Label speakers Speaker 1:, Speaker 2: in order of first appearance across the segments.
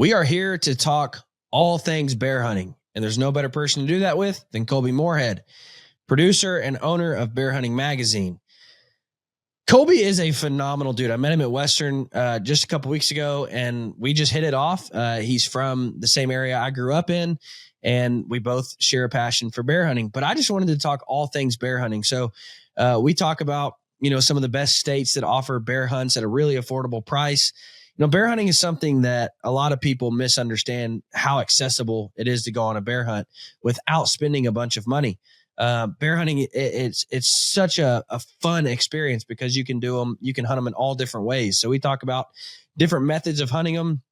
Speaker 1: We are here to talk all things bear hunting, and there's no better person to do that with than Kolby Morehead, producer and owner of Bear Hunting Magazine. Kolby is a phenomenal dude. I met him at Western just a couple weeks ago, and we just hit it off. He's from the same area I grew up in, and we both share a passion for bear hunting. But I just wanted to talk all things bear hunting. So we talk about, some of the best states that offer bear hunts at a really affordable price. Bear hunting is something that a lot of people misunderstand how accessible it is to go on a bear hunt without spending a bunch of money. Bear hunting, it's such a fun experience because you can hunt them in all different ways. So we talk about different methods of hunting them,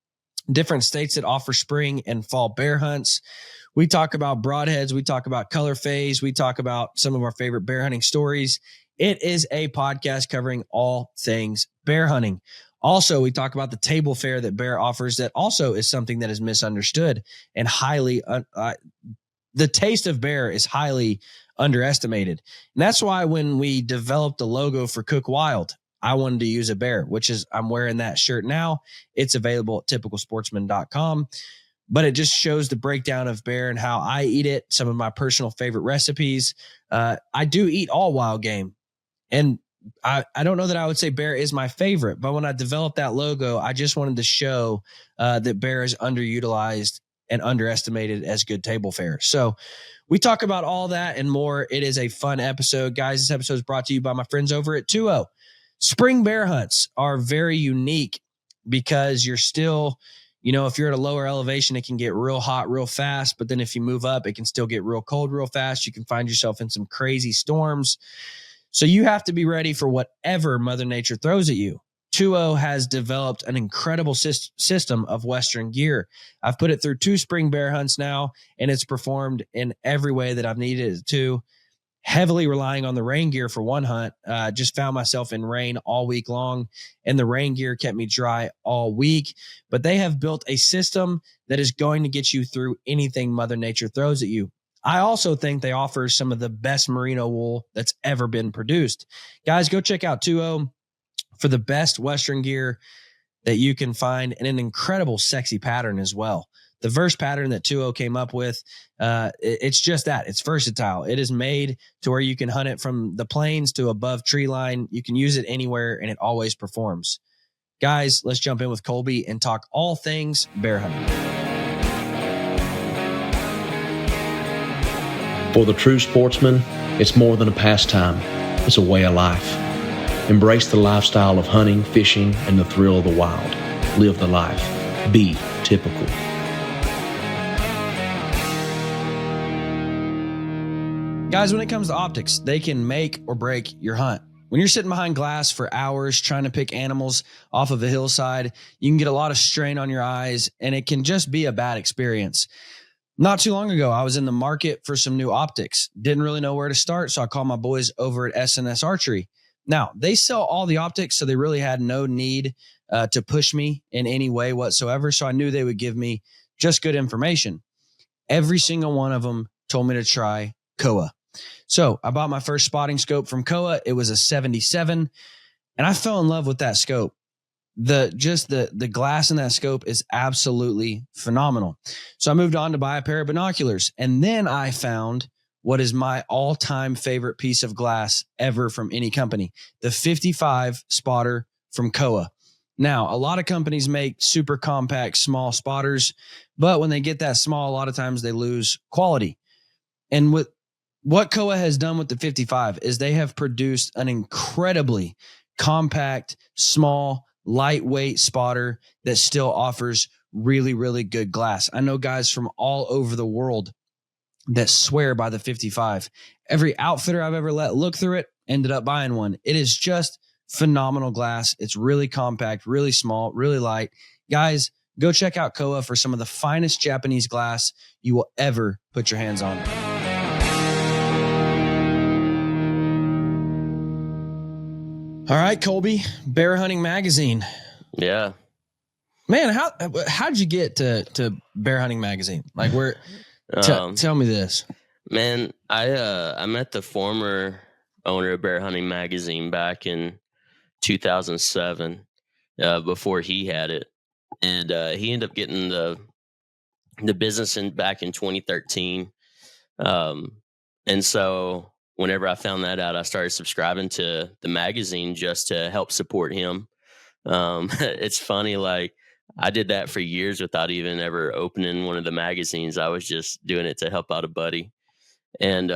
Speaker 1: different states that offer spring and fall bear hunts. We talk about broadheads. We talk about color phase. We talk about some of our favorite bear hunting stories. It is a podcast covering all things bear hunting. Also, we talk about the table fare that bear offers that also is something that is misunderstood and highly the taste of bear is highly underestimated. And that's why when we developed the logo for Cook Wild, I wanted to use a bear, which is I'm wearing that shirt now. It's available at typicalsportsman.com. But it just shows the breakdown of bear and how I eat it, some of my personal favorite recipes. I do eat all wild game. And I don't know that I would say bear is my favorite, but when I developed that logo, I just wanted to show that bear is underutilized and underestimated as good table fare. So we talk about all that and more. It is a fun episode. Guys, this episode is brought to you by my friends over at 2O. Spring bear hunts are very unique because you're still, if you're at a lower elevation, it can get real hot real fast. But then if you move up, it can still get real cold real fast. You can find yourself in some crazy storms. So you have to be ready for whatever Mother Nature throws at you. 2O has developed an incredible system of Western gear. I've put it through 2 spring bear hunts now, and it's performed in every way that I've needed it to. Heavily relying on the rain gear for one hunt. Just found myself in rain all week long, and the rain gear kept me dry all week. But they have built a system that is going to get you through anything Mother Nature throws at you. I also think they offer some of the best merino wool that's ever been produced. Guys, go check out 2O for the best Western gear that you can find in an incredible sexy pattern as well. The verse pattern that 2O came up with, it's just that. It's versatile. It is made to where you can hunt it from the plains to above tree line. You can use it anywhere, and it always performs. Guys, let's jump in with Kolby and talk all things bear hunting.
Speaker 2: For the true sportsman, it's more than a pastime. It's a way of life. Embrace the lifestyle of hunting, fishing, and the thrill of the wild. Live the life. Be typical.
Speaker 1: Guys, when it comes to optics, they can make or break your hunt. When you're sitting behind glass for hours trying to pick animals off of a hillside, you can get a lot of strain on your eyes, and it can just be a bad experience. Not too long ago, I was in the market for some new optics. Didn't really know where to start, so I called my boys over at S&S Archery. Now, they sell all the optics, so they really had no need to push me in any way whatsoever, so I knew they would give me just good information. Every single one of them told me to try Kowa. So I bought my first spotting scope from Kowa. It was a 77, and I fell in love with that scope. The glass in that scope is absolutely phenomenal. So I moved on to buy a pair of binoculars, and then I found what is my all-time favorite piece of glass ever from any company, the 55 spotter from Kowa. Now, a lot of companies make super compact, small spotters, but when they get that small, a lot of times they lose quality. And what Kowa has done with the 55 is they have produced an incredibly compact, small, lightweight spotter that still offers really, really good glass. I know guys from all over the world that swear by the 55. Every outfitter I've ever let look through it ended up buying one. It is just phenomenal glass. It's really compact, really small, really light. Guys, go check out Kowa for some of the finest Japanese glass you will ever put your hands on. All right, Kolby, Bear Hunting Magazine.
Speaker 3: Yeah.
Speaker 1: Man, how'd you get to Bear Hunting Magazine? Like, where? Tell me this.
Speaker 3: Man, I met the former owner of Bear Hunting Magazine back in 2007, before he had it. and he ended up getting the business back in 2013. Um, and so whenever I found that out, I started subscribing to the magazine just to help support him. It's funny, like I did that for years without even ever opening one of the magazines. I was just doing it to help out a buddy, and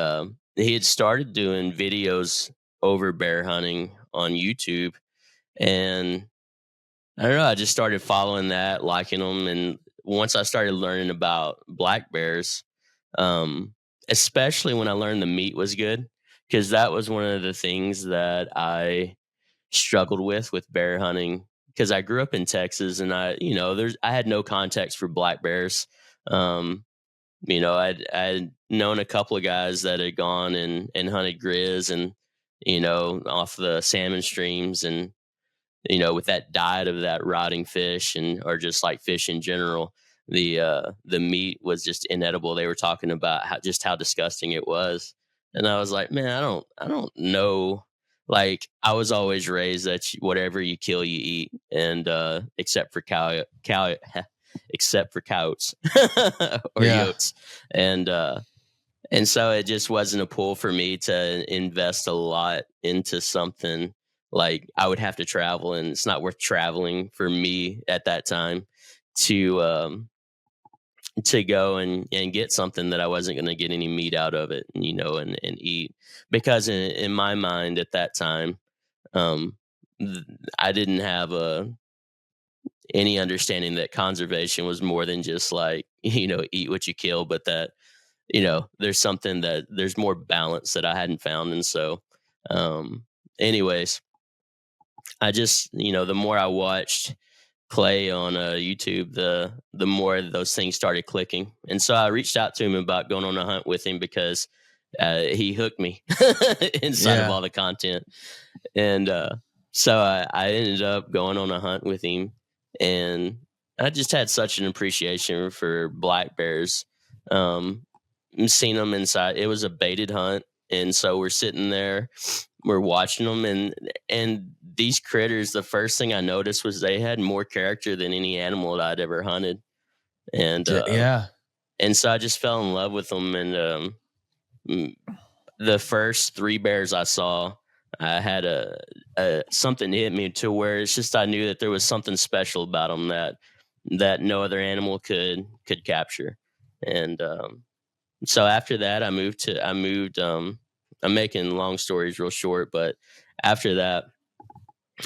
Speaker 3: he had started doing videos over bear hunting on YouTube, and I don't know. I just started following that, liking them, and once I started learning about black bears, um, especially when I learned the meat was good, because that was one of the things that I struggled with bear hunting. Because I grew up in Texas, and I had no context for black bears. Um, I'd known a couple of guys that had gone and hunted grizz and off the salmon streams, and with that diet of that rotting fish and or just like fish in general, the meat was just inedible. They were talking about how disgusting it was, and I was like, man, I don't know. Like I was always raised that whatever you kill, you eat, and except for cow, except for cows or
Speaker 1: Yeah.
Speaker 3: yotes, and and so it just wasn't a pull for me to invest a lot into something. Like I would have to travel, and it's not worth traveling for me at that time to go and get something that I wasn't going to get any meat out of it, and eat. Because in my mind at that time, um, I didn't have any understanding that conservation was more than just like eat what you kill, but that there's more balance that I hadn't found. And so, anyways, I just, the more I watched Clay on YouTube, the more those things started clicking. And so I reached out to him about going on a hunt with him because he hooked me inside of
Speaker 1: Yeah.
Speaker 3: all the content. And so I ended up going on a hunt with him, and I just had such an appreciation for black bears. Um, Seen them inside. It was a baited hunt, and so we're sitting there, we're watching them, and these critters. The first thing I noticed was they had more character than any animal that I'd ever hunted, and
Speaker 1: Yeah.
Speaker 3: and so I just fell in love with them. And the first three bears I saw, I had a something hit me to where it's just I knew that there was something special about them that no other animal could capture. And so after that, I moved. I'm making long stories real short, but after that,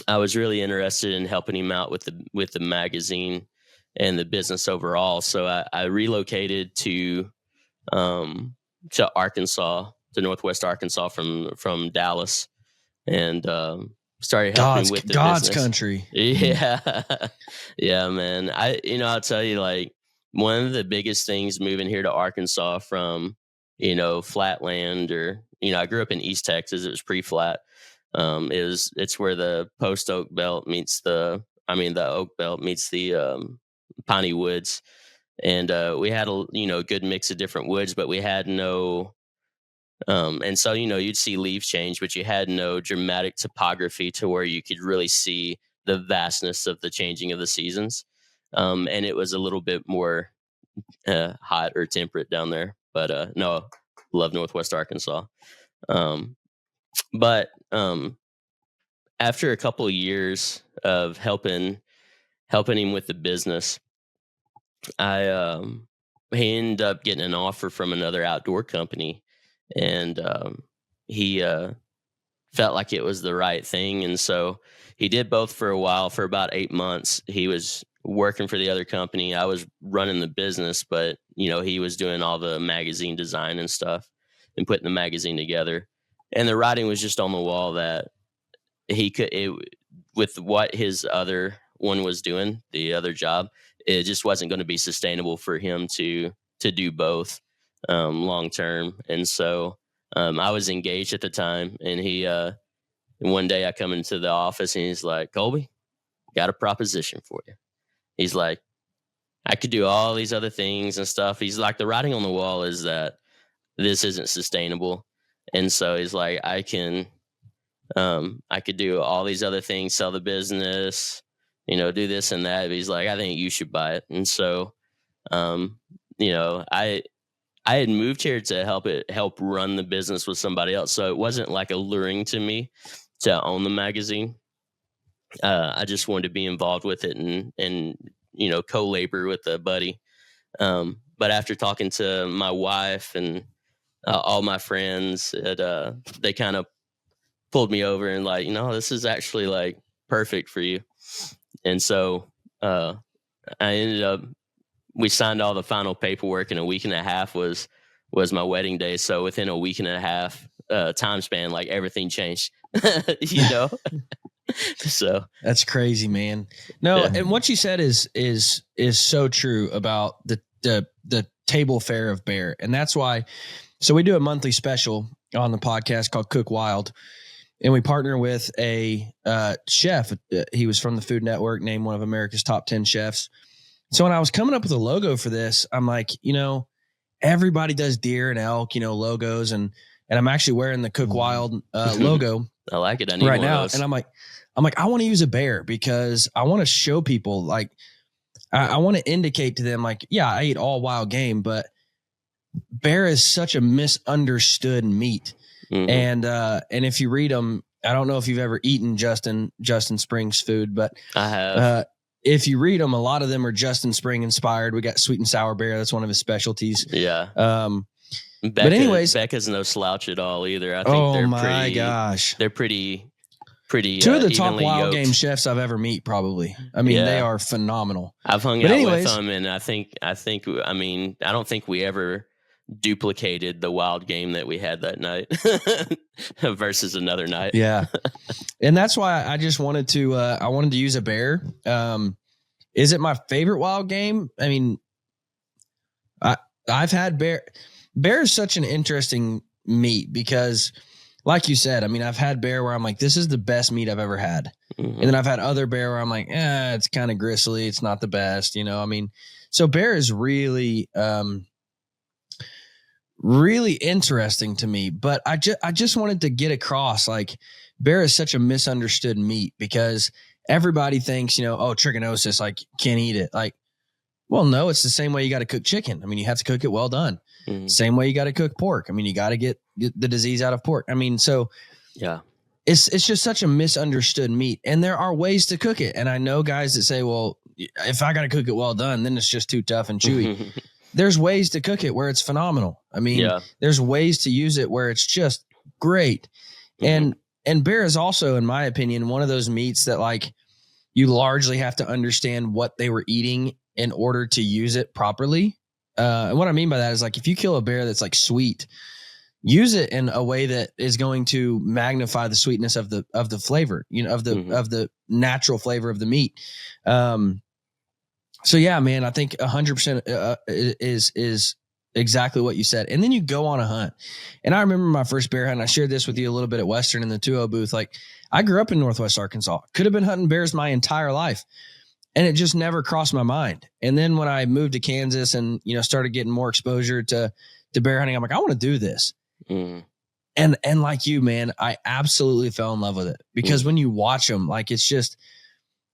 Speaker 3: I was really interested in helping him out with the magazine and the business overall. So I relocated um, to Arkansas, to Northwest Arkansas from Dallas, and started helping with the
Speaker 1: God's
Speaker 3: business.
Speaker 1: country.
Speaker 3: Yeah, yeah, man. I'll tell you, like one of the biggest things moving here to Arkansas from flatland, or I grew up in East Texas. It was pretty flat. It's where the post oak belt meets the oak belt meets the piney woods, and we had a good mix of different woods, but we had no and so you'd see leaves change, but you had no dramatic topography to where you could really see the vastness of the changing of the seasons. And it was a little bit more hot or temperate down there, but no, love Northwest Arkansas. um, but after a couple of years of helping him with the business, I he ended up getting an offer from another outdoor company, and he felt like it was the right thing, and so he did both for a while. For about 8 months, he was working for the other company. I was running the business, but he was doing all the magazine design and stuff and putting the magazine together. And the writing was just on the wall that with what his other one was doing, the other job, it just wasn't going to be sustainable for him to do both long term. And so I was engaged at the time, and one day I come into the office and he's like, Kolby, got a proposition for you. He's like, I could do all these other things and stuff. He's like, the writing on the wall is that this isn't sustainable. And so he's like, I could do all these other things, sell the business, do this and that. But he's like, I think you should buy it. And so, I had moved here to help run the business with somebody else. So it wasn't like alluring to me to own the magazine. I just wanted to be involved with it and co-labor with a buddy. But after talking to my wife and all my friends, they kind of pulled me over and like, this is actually like perfect for you. And so I ended up, we signed all the final paperwork, and a week and a half was my wedding day. So within a week and a half time span, like everything changed, So
Speaker 1: that's crazy, man. No,
Speaker 3: Yeah.
Speaker 1: and what you said is so true about the table fare of Bear. And that's why, so we do a monthly special on the podcast called Cook Wild, and we partner with a chef. He was from the Food Network, named one of America's top 10 chefs. So when I was coming up with a logo for this, I'm like, everybody does deer and elk, logos, and I'm actually wearing the Cook Wild logo.
Speaker 3: I like it. I need
Speaker 1: right
Speaker 3: one
Speaker 1: now,
Speaker 3: of those.
Speaker 1: and I'm like, I want to use a bear because I want to show people, like, I want to indicate to them, like, yeah, I eat all wild game, but bear is such a misunderstood meat.
Speaker 3: Mhm.
Speaker 1: And if you read them, I don't know if you've ever eaten Justin Spring's food, but
Speaker 3: I have.
Speaker 1: if you read them, a lot of them are Justin Spring inspired. We got sweet and sour bear. That's one of his specialties.
Speaker 3: Yeah.
Speaker 1: But anyways,
Speaker 3: Becca's no slouch at all either. I think they're pretty.
Speaker 1: Gosh,
Speaker 3: they're pretty.
Speaker 1: Two of the top
Speaker 3: evenly
Speaker 1: wild
Speaker 3: yoked.
Speaker 1: game chefs I've ever met, probably. I mean, they
Speaker 3: Yeah.
Speaker 1: are phenomenal.
Speaker 3: I've hung
Speaker 1: But
Speaker 3: out
Speaker 1: anyways-
Speaker 3: with them, and I don't think we ever duplicated the wild game that we had that night versus another night.
Speaker 1: Yeah. And that's why I just wanted to use a bear. Is it my favorite wild game? I mean, I've had bear. Bear is such an interesting meat because, like you said, I mean, I've had bear where I'm like, this is the best meat I've ever had.
Speaker 3: Mhm.
Speaker 1: And then I've had other bear where I'm like, it's kind of gristly. It's not the best, I mean, so bear is really, really interesting to me, but I just wanted to get across, like, bear is such a misunderstood meat because everybody thinks, trichinosis, like, can't eat it. Like, well, no, it's the same way you got to cook chicken. I mean, you have to cook it well done.
Speaker 3: Mhm.
Speaker 1: Same way you got to cook pork. I mean, you got to get the disease out of pork. I mean, so
Speaker 3: Yeah.
Speaker 1: it's just such a misunderstood meat, and there are ways to cook it. And I know guys that say, well, if I got to cook it well done, then it's just too tough and chewy. There's ways to cook it where it's phenomenal. I mean,
Speaker 3: Yeah.
Speaker 1: there's ways to use it where it's just great.
Speaker 3: Mhm.
Speaker 1: And bear is also, in my opinion, one of those meats that, like, you largely have to understand what they were eating in order to use it properly. And what I mean by that is, like, if you kill a bear that's like sweet, use it in a way that is going to magnify the sweetness of the flavor, of the natural flavor of the meat. So yeah, man, I think 100% is exactly what you said. And then you go on a hunt. And I remember my first bear hunt. I shared this with you a little bit at Western in the 2-0 booth. Like, I grew up in Northwest Arkansas, could have been hunting bears my entire life, and it just never crossed my mind. And then when I moved to Kansas and, started getting more exposure to bear hunting, I'm like, I want to do this.
Speaker 3: Mhm.
Speaker 1: And like you, man, I absolutely fell in love with it because when you watch them, like, it's just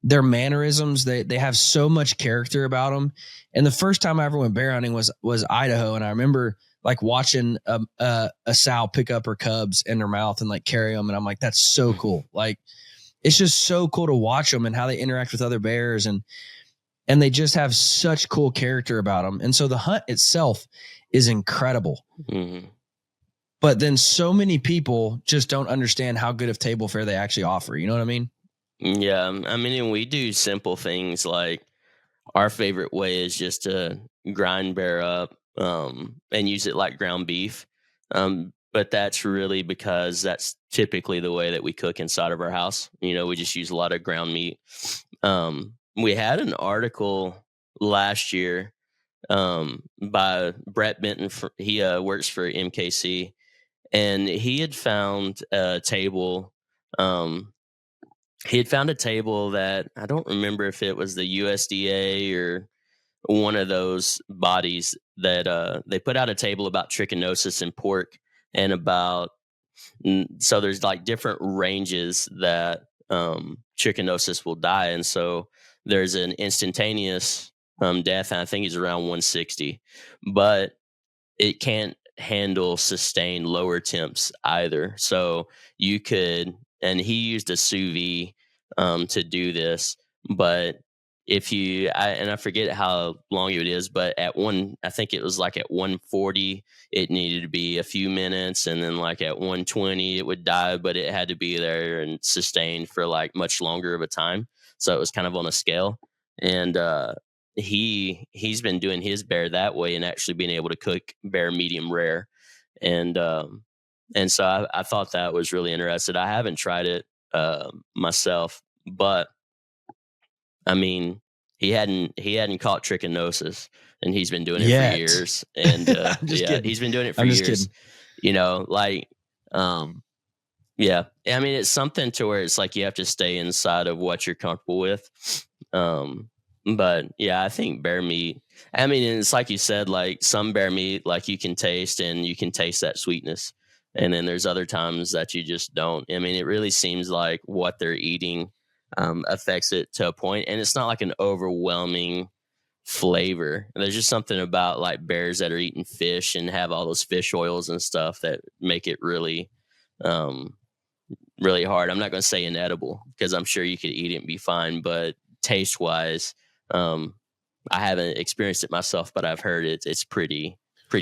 Speaker 1: their mannerisms. They have so much character about them. And the first time I ever went bear hunting was Idaho. And I remember, like, watching a sow pick up her cubs in her mouth and, like, carry them. And I'm like, that's so cool. Like, it's just so cool to watch them and how they interact with other bears. And they just have such cool character about them. And so the hunt itself is incredible.
Speaker 3: Mhm.
Speaker 1: But then so many people just don't understand how good of table fare they actually offer. You know what I mean?
Speaker 3: Yeah. I mean, and we do simple things like our favorite way is just to grind bear up and use it like ground beef. But that's really because that's typically the way that we cook inside of our house. We just use a lot of ground meat. We had an article last year by Brett Benton. He works for MKC, and he had found a table. He had found a table that I don't remember if it was the USDA or one of those bodies that they put out a table about trichinosis in pork and about so there's like different ranges that trichinosis will die. And so there's an instantaneous death, and I think it's around 160, but it can't handle sustained lower temps either. So you could, and he used a sous vide to do this, but if you, I forget how long it is, but I think it was like at 140, it needed to be a few minutes, and then like at 120, it would die, but it had to be there and sustained for like much longer of a time. So it was kind of on a scale, and he's been doing his bear that way and actually being able to cook bear medium rare, and so I thought that was really interesting. I haven't tried it myself, but I mean, he hadn't caught trichinosis, and he's been doing it for
Speaker 1: Yet.
Speaker 3: years, and
Speaker 1: I'm just kidding.
Speaker 3: he's been doing it for
Speaker 1: I'm just
Speaker 3: years.
Speaker 1: kidding.
Speaker 3: You know, like yeah, I mean, it's something to where it's like you have to stay inside of what you're comfortable with. But yeah, I think bear meat, I mean, and it's like you said, like some bear meat, like you can taste that sweetness. And then there's other times that you just don't. I mean, it really seems like what they're eating affects it to a point, and it's not like an overwhelming flavor. There's just something about like bears that are eating fish and have all those fish oils and stuff that make it really, really hard. I'm not going to say inedible, because I'm sure you could eat it and be fine, but taste wise, I haven't experienced it myself, but I've heard it's pretty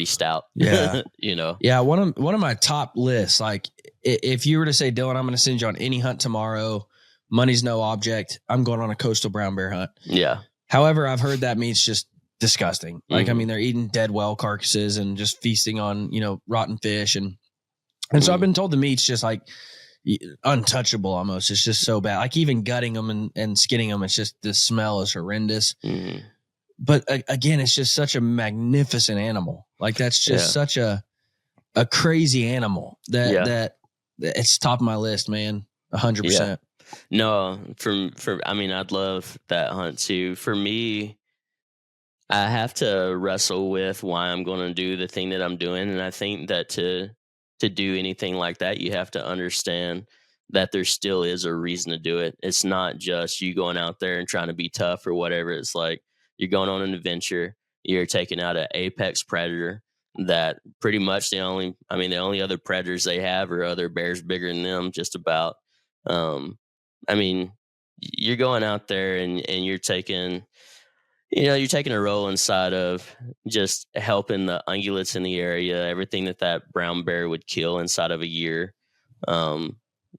Speaker 3: stout.
Speaker 1: Yeah.
Speaker 3: You know?
Speaker 1: Yeah. One of my top lists, like if you were to say, Dylan, I'm going to send you on any hunt tomorrow, money's no object, I'm going on a coastal brown bear hunt.
Speaker 3: Yeah.
Speaker 1: However, I've heard that meat's just disgusting. Like, I mean, they're eating dead whale carcasses and just feasting on, rotten fish. And so I've been told the meat's just like untouchable almost. It's just so bad. Like even gutting them and skinning them, it's just, the smell is horrendous. But again, it's just such a magnificent animal. Like that's just such a crazy animal that it's top of my list, man. 100%.
Speaker 3: No, I mean, I'd love that hunt too. For me, I have to wrestle with why I'm going to do the thing that I'm doing. And I think that to do anything like that, you have to understand that there still is a reason to do it. It's not just you going out there and trying to be tough or whatever. It's like you're going on an adventure. You're taking out an apex predator that pretty much the only other predators they have are other bears bigger than them, just about. I mean, you're going out there and you're taking a role inside of just helping the ungulates in the area, everything that brown bear would kill inside of a year. I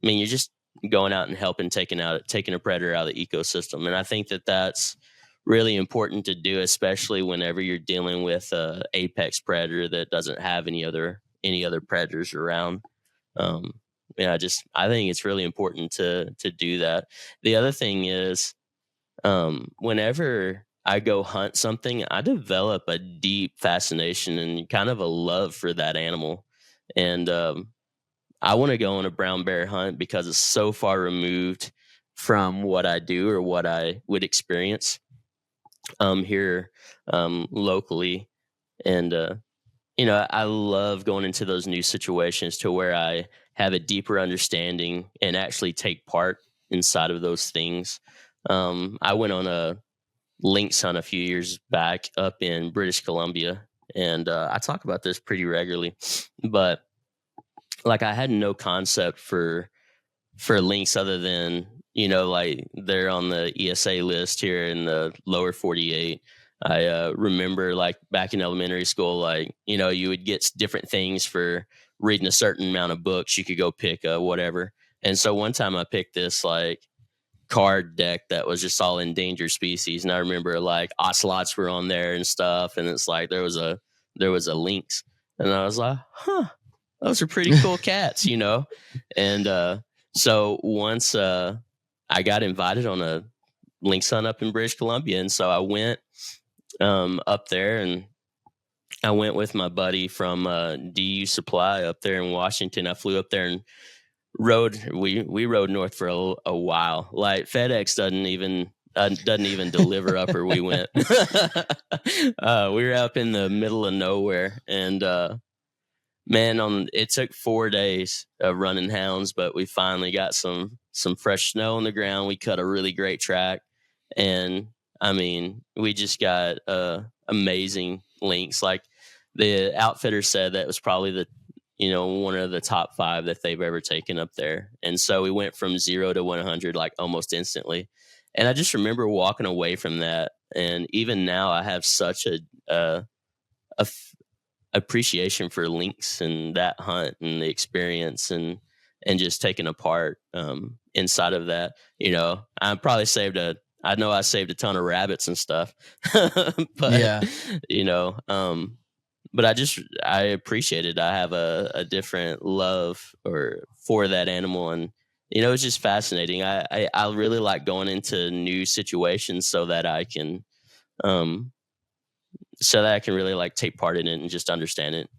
Speaker 3: mean, you're just going out and helping taking a predator out of the ecosystem. And I think that that's really important to do, especially whenever you're dealing with a apex predator that doesn't have any other predators around. I think it's really important to do that. The other thing is, whenever I go hunt something, I develop a deep fascination and kind of a love for that animal. And I want to go on a brown bear hunt because it's so far removed from what I do or what I would experience here locally. And I love going into those new situations to where I have a deeper understanding and actually take part inside of those things. I went on a lynx hunt a few years back up in British Columbia, and I talk about this pretty regularly, but like I had no concept for lynx other than, like they're on the ESA list here in the lower 48. I remember like back in elementary school, like, you would get different things for reading a certain amount of books. You could go pick whatever. And so one time I picked this like card deck that was just all endangered species. And I remember like ocelots were on there and stuff. And it's like, there was a lynx, and I was like, those are pretty cool cats, And so once I got invited on a lynx hunt up in British Columbia. And so I went up there, and I went with my buddy from DU Supply up there in Washington. I flew up there and we rode north for a while. Like FedEx doesn't even deliver up where we went. We were up in the middle of nowhere, and man, it took 4 days of running hounds, but we finally got some fresh snow on the ground. We cut a really great track, And I mean, we just got amazing links. Like the outfitter said that was probably the, one of the top 5 that they've ever taken up there. And so we went from 0 to 100 like almost instantly. And I just remember walking away from that. And even now I have such a appreciation for lynx and that hunt and the experience and just taking a part inside of that. I probably I know I saved a ton of rabbits and stuff, but
Speaker 1: Yeah.
Speaker 3: But I appreciate it. I have a different love for that animal, and it's just fascinating. I really like going into new situations so that I can really like take part in it and just understand it,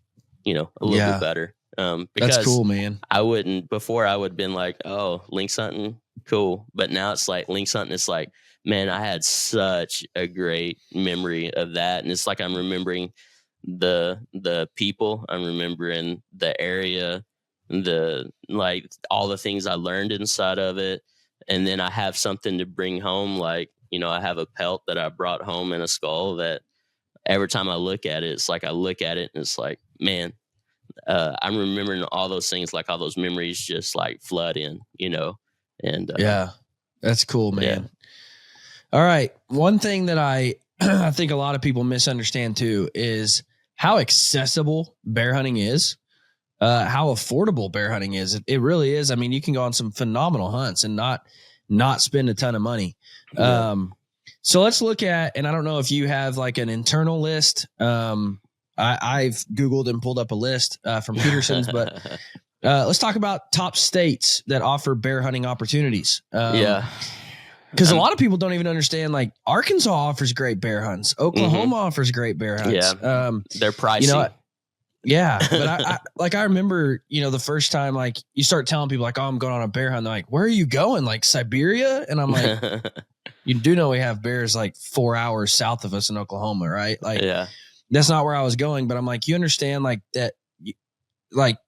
Speaker 3: a little bit better. Because
Speaker 1: that's cool, man.
Speaker 3: I would have been like, oh, lynx hunting, cool. But now it's like lynx hunting. It's like, man, I had such a great memory of that. And it's like, I'm remembering the people, I'm remembering the area, like all the things I learned inside of it. And then I have something to bring home. Like, I have a pelt that I brought home in a skull that every time I look at it, it's like I look at it and it's like, man, I'm remembering all those things, like all those memories just like flood in, and
Speaker 1: yeah, that's cool, man.
Speaker 3: Yeah.
Speaker 1: All right. One thing that I think a lot of people misunderstand too is how accessible bear hunting is, how affordable bear hunting is. It really is. I mean, you can go on some phenomenal hunts and not spend a ton of money.
Speaker 3: Yeah.
Speaker 1: So let's look at, and I don't know if you have like an internal list. I've Googled and pulled up a list from Peterson's, but let's talk about top states that offer bear hunting opportunities. Because a lot of people don't even understand, like Arkansas offers great bear hunts. Oklahoma offers great bear hunts.
Speaker 3: Yeah. They're pricey.
Speaker 1: Yeah. But I remember, the first time, like you start telling people like, oh, I'm going on a bear hunt. They're like, where are you going? Like Siberia? And I'm like, you do know we have bears like 4 hours south of us in Oklahoma, right? Like, that's not where I was going, but I'm like, you understand like that, like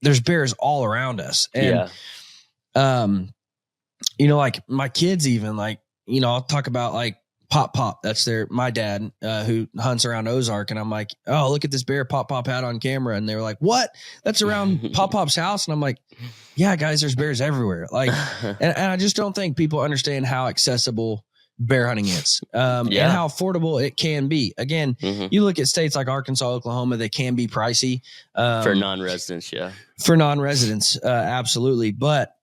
Speaker 1: there's bears all around us. And, like my kids even like, I'll talk about like Pop. That's my dad who hunts around Ozark. And I'm like, oh, look at this bear Pop had on camera. And they were like, what? That's around Pop's house. And I'm like, yeah, guys, there's bears everywhere. Like, and I just don't think people understand how accessible bear hunting is and how affordable it can be. Again, you look at states like Arkansas, Oklahoma, they can be pricey.
Speaker 3: For non-residents. Yeah.
Speaker 1: For non-residents. Absolutely. But,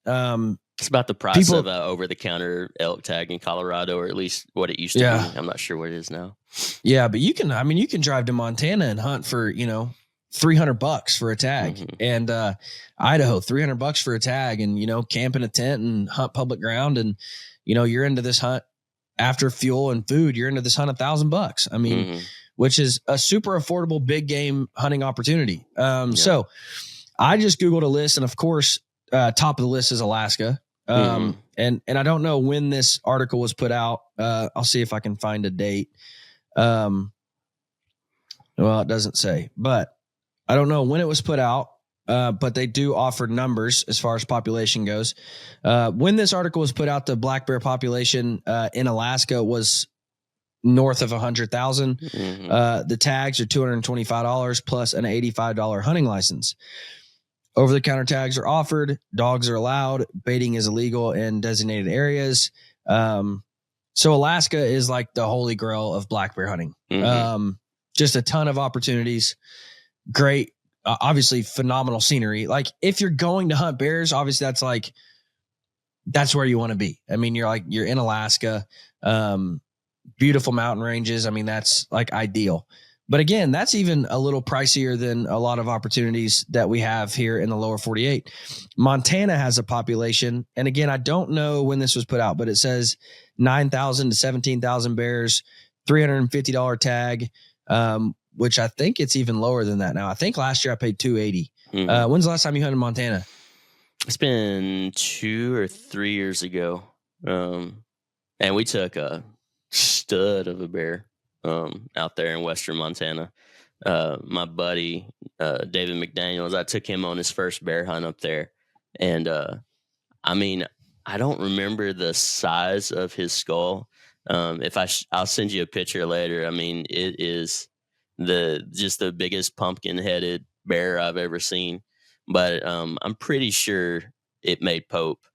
Speaker 3: it's about the price of over-the-counter elk tag in Colorado, or at least what it used to be. I'm not sure what it is now.
Speaker 1: Yeah, but you can drive to Montana and hunt for, $300 for a tag, and Idaho, $300 for a tag, and, camp in a tent and hunt public ground. And, you're into this hunt after fuel and food, you're into this hunt $1,000. I mean, which is a super affordable big game hunting opportunity. So I just Googled a list, and of course, top of the list is Alaska. And I don't know when this article was put out. I'll see if I can find a date. Well, it doesn't say, but I don't know when it was put out. But they do offer numbers as far as population goes. When this article was put out, the black bear population in Alaska was north of 100,000. The tags are $225 plus an $85 hunting license. Over-the-counter tags are offered. Dogs are allowed. Baiting is illegal in designated areas. So Alaska is like the holy grail of black bear hunting. Just a ton of opportunities. Great, obviously phenomenal scenery. Like if you're going to hunt bears, obviously that's where you want to be. I mean, you're in Alaska, beautiful mountain ranges. I mean, that's like ideal. But again, that's even a little pricier than a lot of opportunities that we have here in the lower 48. Montana has a population. And again, I don't know when this was put out, but it says 9,000 to 17,000 bears, $350 tag, which I think it's even lower than that now. I think last year I paid $280. When's the last time you hunted Montana?
Speaker 3: It's been 2 or 3 years ago. And we took a stud of a bear out there in western Montana. My buddy, David McDaniels, I took him on his first bear hunt up there. And I mean, I don't remember the size of his skull, I'll send you a picture later. I mean, it is the biggest pumpkin headed bear I've ever seen. But I'm pretty sure it made Pope.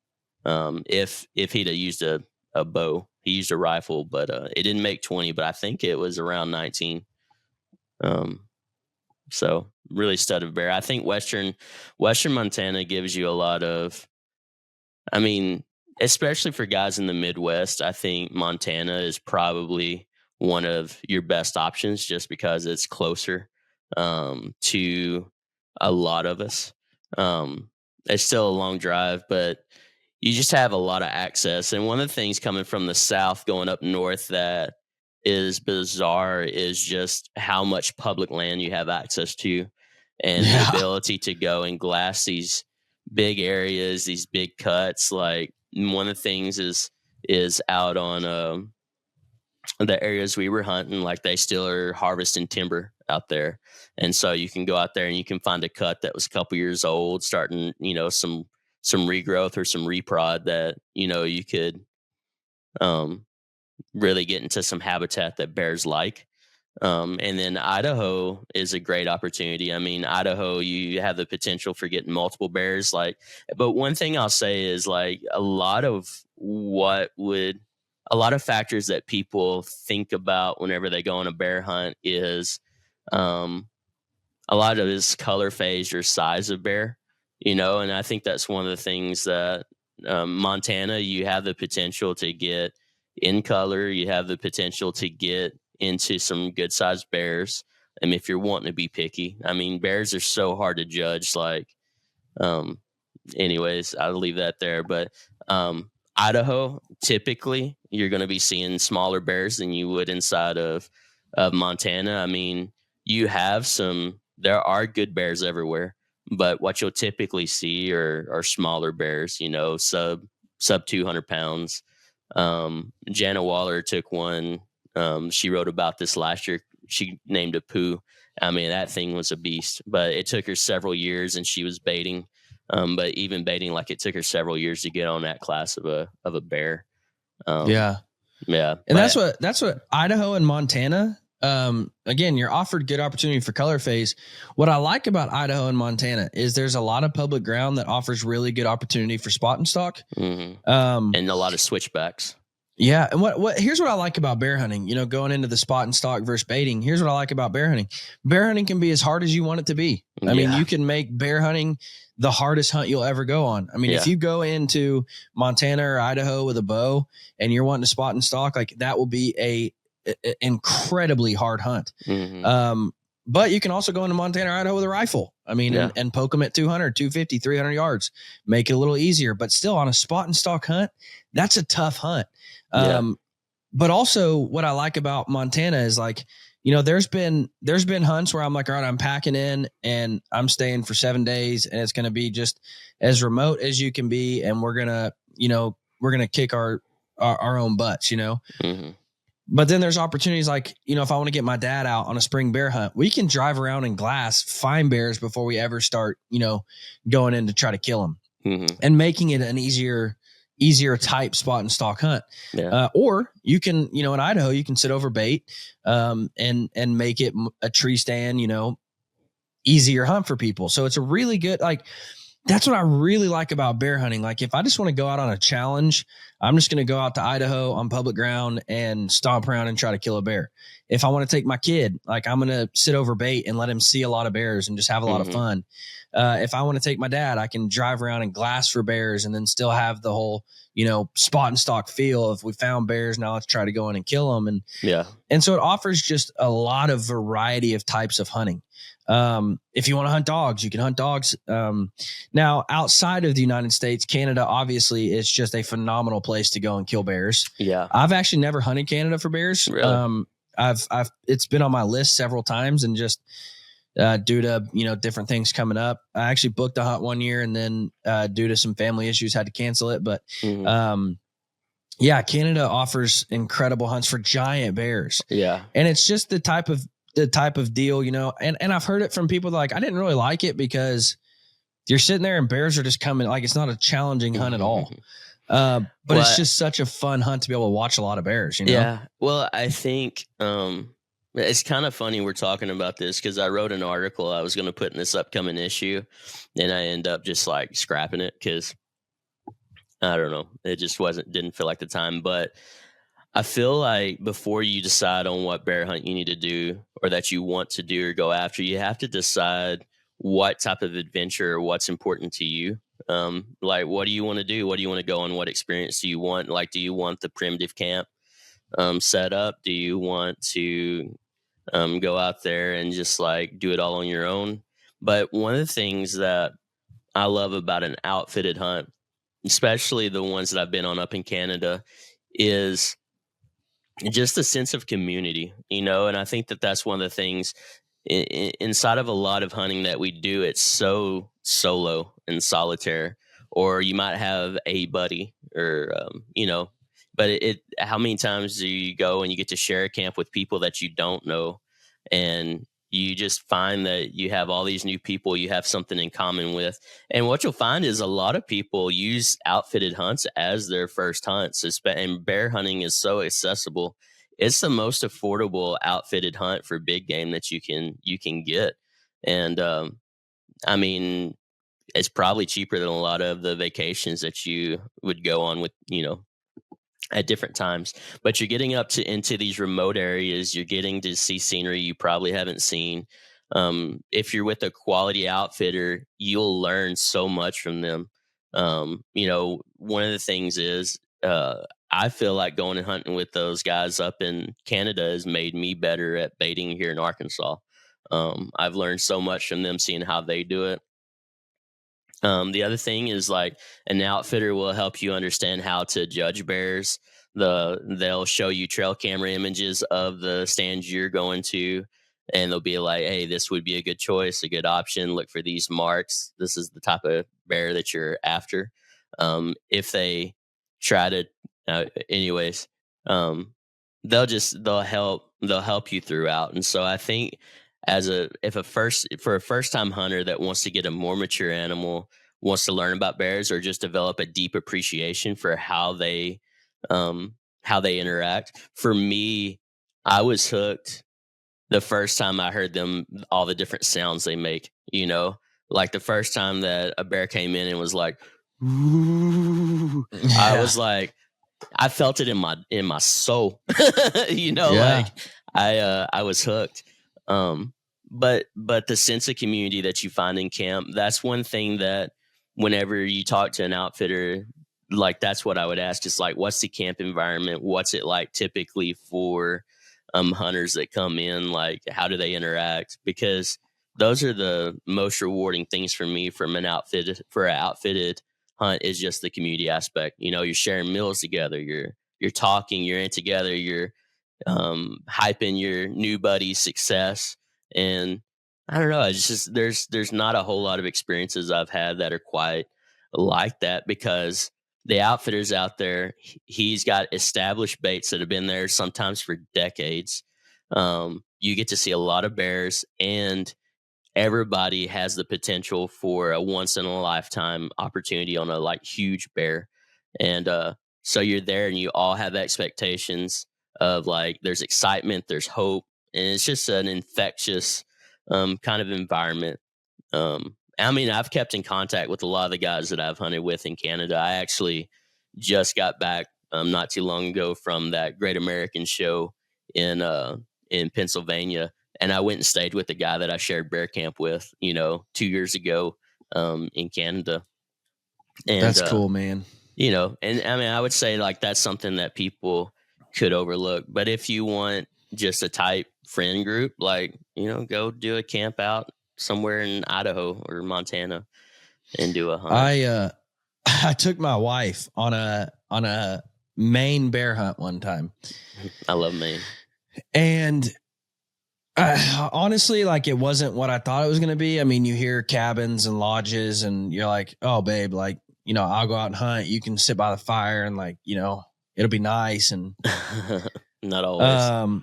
Speaker 3: If he'd have used a bow, he used a rifle, but it didn't make 20. But I think it was around 19. So really studded bear. I think Western Montana gives you a lot of. I mean, especially for guys in the Midwest, I think Montana is probably one of your best options just because it's closer to a lot of us. It's still a long drive, but you just have a lot of access. And one of the things coming from the South going up north that is bizarre is just how much public land you have access to and the ability to go and glass these big areas, these big cuts. Like one of the things is out on the areas we were hunting, like they still are harvesting timber out there. And so you can go out there and you can find a cut that was a couple years old, starting, some regrowth or some reprod that, you could really get into some habitat that bears like. And then Idaho is a great opportunity. I mean, Idaho, you have the potential for getting multiple bears. But one thing I'll say is a lot of factors that people think about whenever they go on a bear hunt is a lot of it is color phase or size of bear, and I think that's one of the things that Montana, you have the potential to get in color. You have the potential to get into some good sized bears. And if you're wanting to be picky, I mean, bears are so hard to judge. Anyways, I'll leave that there. But Idaho, typically you're going to be seeing smaller bears than you would inside of Montana. I mean, there are good bears everywhere, but what you'll typically see are smaller bears, sub 200 pounds. Jana Waller took one. She wrote about this last year. She named it Pooh. I mean, that thing was a beast, but it took her several years and she was baiting. But even baiting, it took her several years to get on that class of a bear.
Speaker 1: Yeah. And that's what Idaho and Montana, again, you're offered good opportunity for color phase. What I like about Idaho and Montana is there's a lot of public ground that offers really good opportunity for spot and stalk.
Speaker 3: Mm-hmm. And a lot of switchbacks.
Speaker 1: Yeah. And here's what I like about bear hunting, going into the spot and stalk versus baiting. Here's what I like about bear hunting. Bear hunting can be as hard as you want it to be. I mean, you can make bear hunting the hardest hunt you'll ever go on. I mean, if you go into Montana or Idaho with a bow and you're wanting to spot and stalk, that will be a incredibly hard hunt.
Speaker 3: Mm-hmm.
Speaker 1: But you can also go into Montana or Idaho with a rifle. I mean, and poke them at 200, 250, 300 yards, make it a little easier, but still on a spot and stalk hunt, that's a tough hunt. But also what I like about Montana is there's been hunts where I'm all right, I'm packing in and I'm staying for 7 days and it's going to be just as remote as you can be. And we're going to kick our own butts,
Speaker 3: Mm-hmm.
Speaker 1: But then there's opportunities if I want to get my dad out on a spring bear hunt, we can drive around and glass, find bears before we ever start, going in to try to kill them.
Speaker 3: Mm-hmm.
Speaker 1: And making it an easier type spot and stalk hunt.
Speaker 3: Yeah.
Speaker 1: Or you can, in Idaho, you can sit over bait, and make it a tree stand, easier hunt for people. So it's a really good, that's what I really like about bear hunting. If I just want to go out on a challenge, I'm just going to go out to Idaho on public ground and stomp around and try to kill a bear. If I want to take my kid, I'm going to sit over bait and let him see a lot of bears and just have a lot of fun. If I want to take my dad, I can drive around and glass for bears and then still have the whole, spot and stalk feel. If we found bears, now let's try to go in and kill them. And so it offers just a lot of variety of types of hunting. If you want to hunt dogs, you can hunt dogs. Now outside of the United States, Canada, obviously is just a phenomenal place to go and kill bears.
Speaker 3: Yeah.
Speaker 1: I've actually never hunted Canada for bears.
Speaker 3: Really?
Speaker 1: It's been on my list several times and just, due to, different things coming up. I actually booked a hunt one year and then, due to some family issues had to cancel it. But, Canada offers incredible hunts for giant bears.
Speaker 3: Yeah.
Speaker 1: And it's just the type of deal, and I've heard it from people I didn't really like it because you're sitting there and bears are just coming. It's not a challenging hunt at all. But
Speaker 3: Well,
Speaker 1: it's just such a fun hunt to be able to watch a lot of bears, you know?
Speaker 3: Yeah. Well, I think it's kind of funny we're talking about this because I wrote an article I was going to put in this upcoming issue, and I end up just like scrapping it because I don't know, it just didn't feel like the time. But I feel like before you decide on what bear hunt you need to do or that you want to do or go after, you have to decide what type of adventure or what's important to you. Like, what do you want to do? What do you want to go on? What experience do you want? Like, do you want the primitive camp set up? Do you want to go out there and just like do it all on your own? But one of the things that I love about an outfitted hunt, especially the ones that I've been on up in Canada, is just a sense of community, and I think that that's one of the things inside of a lot of hunting that we do. It's so solo and solitaire, or you might have a buddy or but how many times do you go and you get to share a camp with people that you don't know, and you just find that you have all these new people you have something in common with. And what you'll find is a lot of people use outfitted hunts as their first hunts, and bear hunting is so accessible. It's the most affordable outfitted hunt for big game that you can get. And I mean, it's probably cheaper than a lot of the vacations that you would go on with, at different times. But you're getting up into these remote areas. You're getting to see scenery you probably haven't seen. If you're with a quality outfitter, you'll learn so much from them. One of the things is I feel like going and hunting with those guys up in Canada has made me better at baiting here in Arkansas. I've learned so much from them, seeing how they do it. The other thing is, like, an outfitter will help you understand how to judge bears. They'll show you trail camera images of the stands you're going to, and they'll be like, "Hey, this would be a good choice, a good option. Look for these marks. This is the type of bear that you're after." If they try to, anyways, um, they'll help you throughout. And so I think for a first time hunter that wants to get a more mature animal, wants to learn about bears or just develop a deep appreciation for how they interact. For me, I was hooked the first time I heard them, all the different sounds they make, like the first time that a bear came in and was like, "Ooh," I was like, I felt it in my soul, like I was hooked. But the sense of community that you find in camp, that's one thing that whenever you talk to an outfitter, like, that's what I would ask is like, what's the camp environment? What's it like typically for hunters that come in? Like, how do they interact? Because those are the most rewarding things for me from an outfitted hunt, is just the community aspect. You're sharing meals together, you're talking, you're in together, you're hyping your new buddy's success. And I don't know, it's just there's not a whole lot of experiences I've had that are quite like that, because the outfitters out there, he's got established baits that have been there sometimes for decades. You get to see a lot of bears, and everybody has the potential for a once in a lifetime opportunity on a like huge bear. And so you're there and you all have expectations of, like, there's excitement, there's hope, and it's just an infectious kind of environment. I mean, I've kept in contact with a lot of the guys that I've hunted with in Canada. I actually just got back not too long ago from that Great American Show in Pennsylvania, and I went and stayed with the guy that I shared bear camp with, 2 years ago in Canada. And
Speaker 1: That's cool, man.
Speaker 3: And I mean, I would say, like, that's something that people could overlook. But if you want just a tight friend group, like, go do a camp out somewhere in Idaho or Montana and do a hunt.
Speaker 1: I took my wife on a Maine bear hunt one time.
Speaker 3: I love Maine.
Speaker 1: And honestly, like, it wasn't what I thought it was going to be. I mean, you hear cabins and lodges and you're like, "Oh, babe, like, I'll go out and hunt. You can sit by the fire and, like, it'll be nice." And
Speaker 3: not always.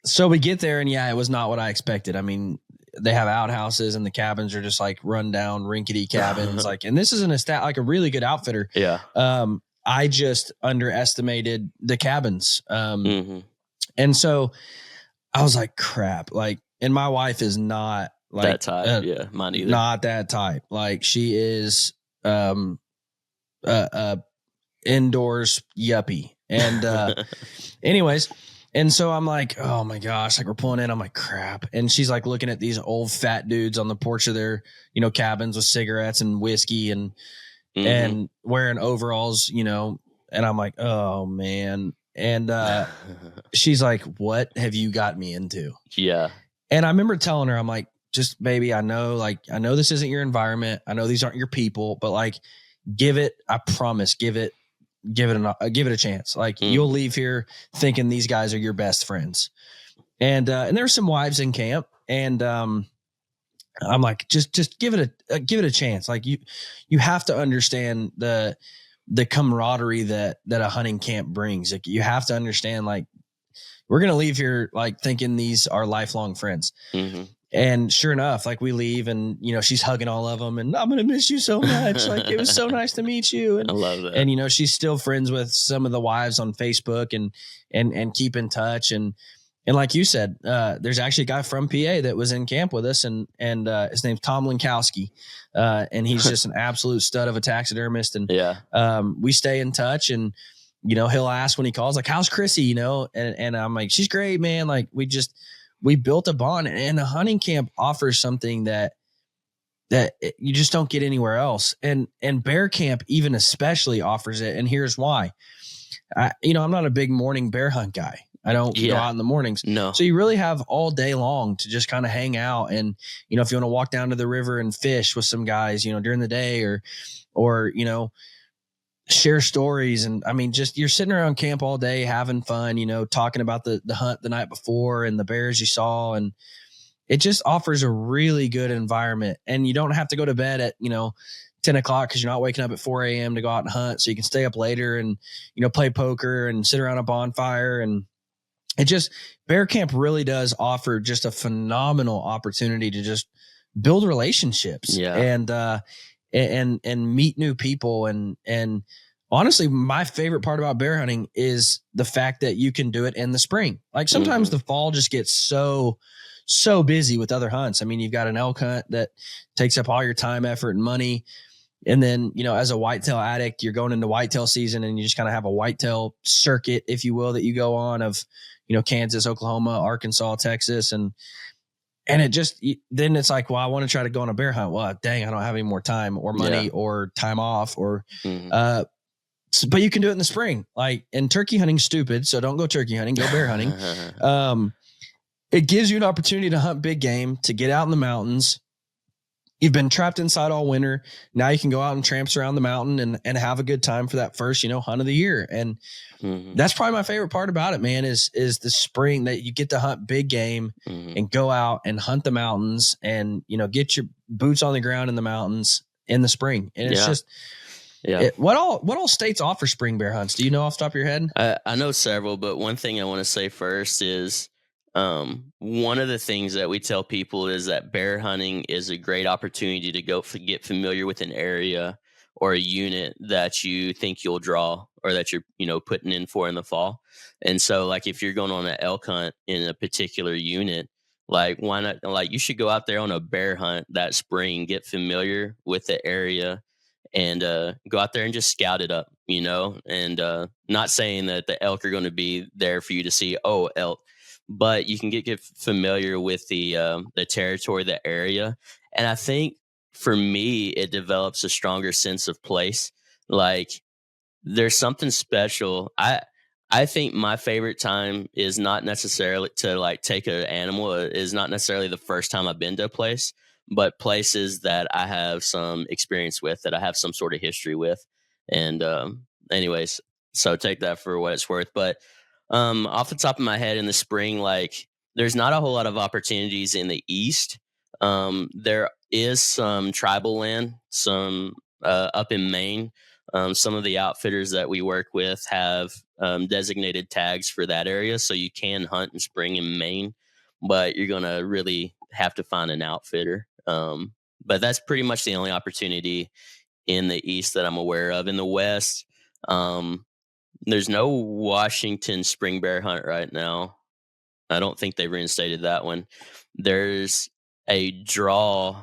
Speaker 1: So we get there and it was not what I expected. I mean, they have outhouses and the cabins are just like run down rinkety cabins. Like, and this is like a really good outfitter.
Speaker 3: Yeah.
Speaker 1: I just underestimated the cabins.
Speaker 3: Mm-hmm.
Speaker 1: And so I was like, crap. Like, and my wife is not like
Speaker 3: That type. Yeah. Mine either.
Speaker 1: not that type. Like, she is indoors yuppie. And anyways, and so I'm like, oh my gosh, like we're pulling in. I'm like, crap. And she's like looking at these old fat dudes on the porch of their, cabins with cigarettes and whiskey and wearing overalls, and I'm like, oh man. And she's like, what have you got me into?
Speaker 3: Yeah.
Speaker 1: And I remember telling her, I'm like, just baby, I know this isn't your environment. I know these aren't your people, but like, I promise, give it a chance. Like you'll leave here thinking these guys are your best friends. And there's some wives in camp, and I'm like, just give it a chance. Like you have to understand the camaraderie that a hunting camp brings. Like you have to understand, like, we're going to leave here like thinking these are lifelong friends. Mm-hmm. And sure enough, like we leave and, she's hugging all of them and I'm going to miss you so much. Like it was so nice to meet you. And
Speaker 3: I love that.
Speaker 1: And, she's still friends with some of the wives on Facebook and keep in touch. And like you said, there's actually a guy from PA that was in camp with us and his name's Tom Linkowski. And he's just an absolute stud of a taxidermist. And we stay in touch, and, he'll ask when he calls, like, how's Chrissy, and I'm like, she's great, man. Like we built a bond, and a hunting camp offers something that you just don't get anywhere else. And bear camp even especially offers it. And here's why. I'm not a big morning bear hunt guy. I don't go out in the mornings.
Speaker 3: No.
Speaker 1: So you really have all day long to just kind of hang out. And, if you want to walk down to the river and fish with some guys, during the day or, share stories. And I mean, just you're sitting around camp all day, having fun, talking about the hunt the night before and the bears you saw. And it just offers a really good environment. And you don't have to go to bed at, 10 o'clock because you're not waking up at 4 a.m. to go out and hunt. So you can stay up later and, play poker and sit around a bonfire. And bear camp really does offer just a phenomenal opportunity to just build relationships and meet new people. And honestly, my favorite part about bear hunting is the fact that you can do it in the spring. Like sometimes the fall just gets so busy with other hunts. I mean, you've got an elk hunt that takes up all your time, effort, and money. And then, as a whitetail addict, you're going into whitetail season and you just kind of have a whitetail circuit, if you will, that you go on of, Kansas, Oklahoma, Arkansas, Texas. And it just, then it's like, well, I want to try to go on a bear hunt. Well, dang, I don't have any more time or money or time off or, but you can do it in the spring. Like, and turkey hunting's stupid. So don't go turkey hunting, go bear hunting. It gives you an opportunity to hunt big game, to get out in the mountains. You've been trapped inside all winter. Now you can go out and tramps around the mountain and have a good time for that first, hunt of the year. And that's probably my favorite part about it, man, is the spring, that you get to hunt big game and go out and hunt the mountains and, get your boots on the ground in the mountains in the spring. And it's just, what all states offer spring bear hunts? Do you know off the top of your head?
Speaker 3: I know several, but one thing I want to say first is, one of the things that we tell people is that bear hunting is a great opportunity to go get familiar with an area or a unit that you think you'll draw or that you're, putting in for in the fall. And so like, if you're going on an elk hunt in a particular unit, like why not, like you should go out there on a bear hunt that spring, get familiar with the area and, go out there and just scout it up, and, not saying that the elk are going to be there for you to see, elk, but you can get familiar with the territory, the area. And I think for me, it develops a stronger sense of place. Like there's something special. I think my favorite time is not necessarily to like take an animal, is not necessarily the first time I've been to a place, but places that I have some experience with, that I have some sort of history with. And anyways, so take that for what it's worth. But off the top of my head, in the spring, like there's not a whole lot of opportunities in the east. There is some tribal land, some up in Maine. Some of the outfitters that we work with have designated tags for that area, so you can hunt in spring in Maine, but you're gonna really have to find an outfitter. But that's pretty much the only opportunity in the east that I'm aware of. In the west, There's no Washington spring bear hunt right now. I don't think they've reinstated that one. There's a draw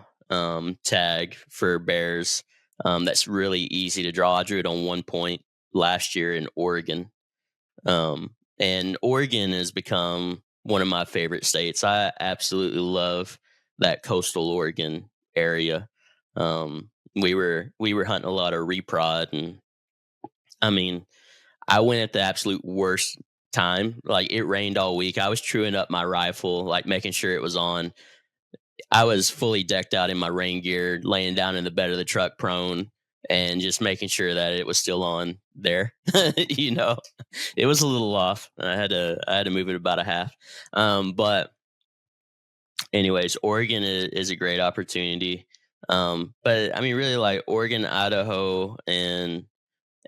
Speaker 3: tag for bears that's really easy to draw. I drew it on 1 point last year in Oregon. And Oregon has become one of my favorite states. I absolutely love that coastal Oregon area. We were hunting a lot of reprod, and I mean, I went at the absolute worst time. Like, it rained all week. I was truing up my rifle, like making sure it was on. I was fully decked out in my rain gear, laying down in the bed of the truck prone and just making sure that it was still on there. It was a little off. I had to move it about a half. But anyways, Oregon is a great opportunity. But I mean, really, like Oregon, Idaho, and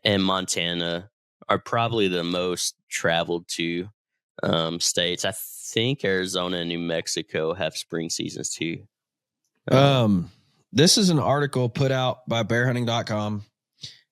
Speaker 3: Montana are probably the most traveled to states. I think Arizona and New Mexico have spring seasons too.
Speaker 1: This is an article put out by bearhunting.com,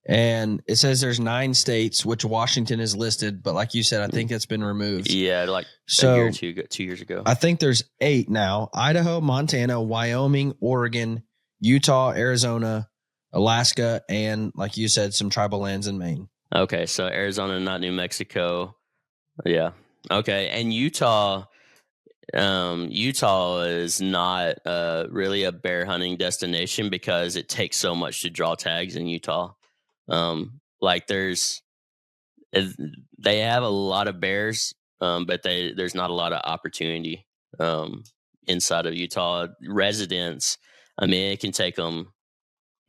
Speaker 1: and it says there's 9 states, which Washington is listed, but like you said, I think it's been removed.
Speaker 3: Yeah, like a year or 2 years ago.
Speaker 1: I think there's 8 now: Idaho, Montana, Wyoming, Oregon, Utah, Arizona, Alaska, and like you said, some tribal lands in Maine.
Speaker 3: Okay, so Arizona, not New Mexico. Yeah. Okay, and Utah is not really a bear hunting destination because it takes so much to draw tags in Utah. Like they have a lot of bears, but there's not a lot of opportunity inside of Utah. Residents, I mean, it can take them.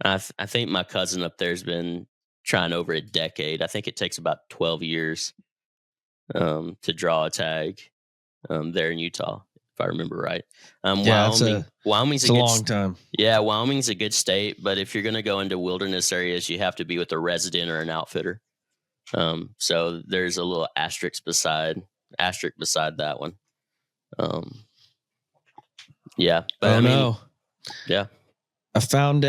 Speaker 3: I think my cousin up there has been trying over a decade. I think it takes about 12 years to draw a tag there in Utah, if I remember right. Wyoming's
Speaker 1: a long time.
Speaker 3: Yeah, Wyoming's a good state, but if you're going to go into wilderness areas, you have to be with a resident or an outfitter. So there's a little asterisk beside that one. Yeah, but yeah.
Speaker 1: I found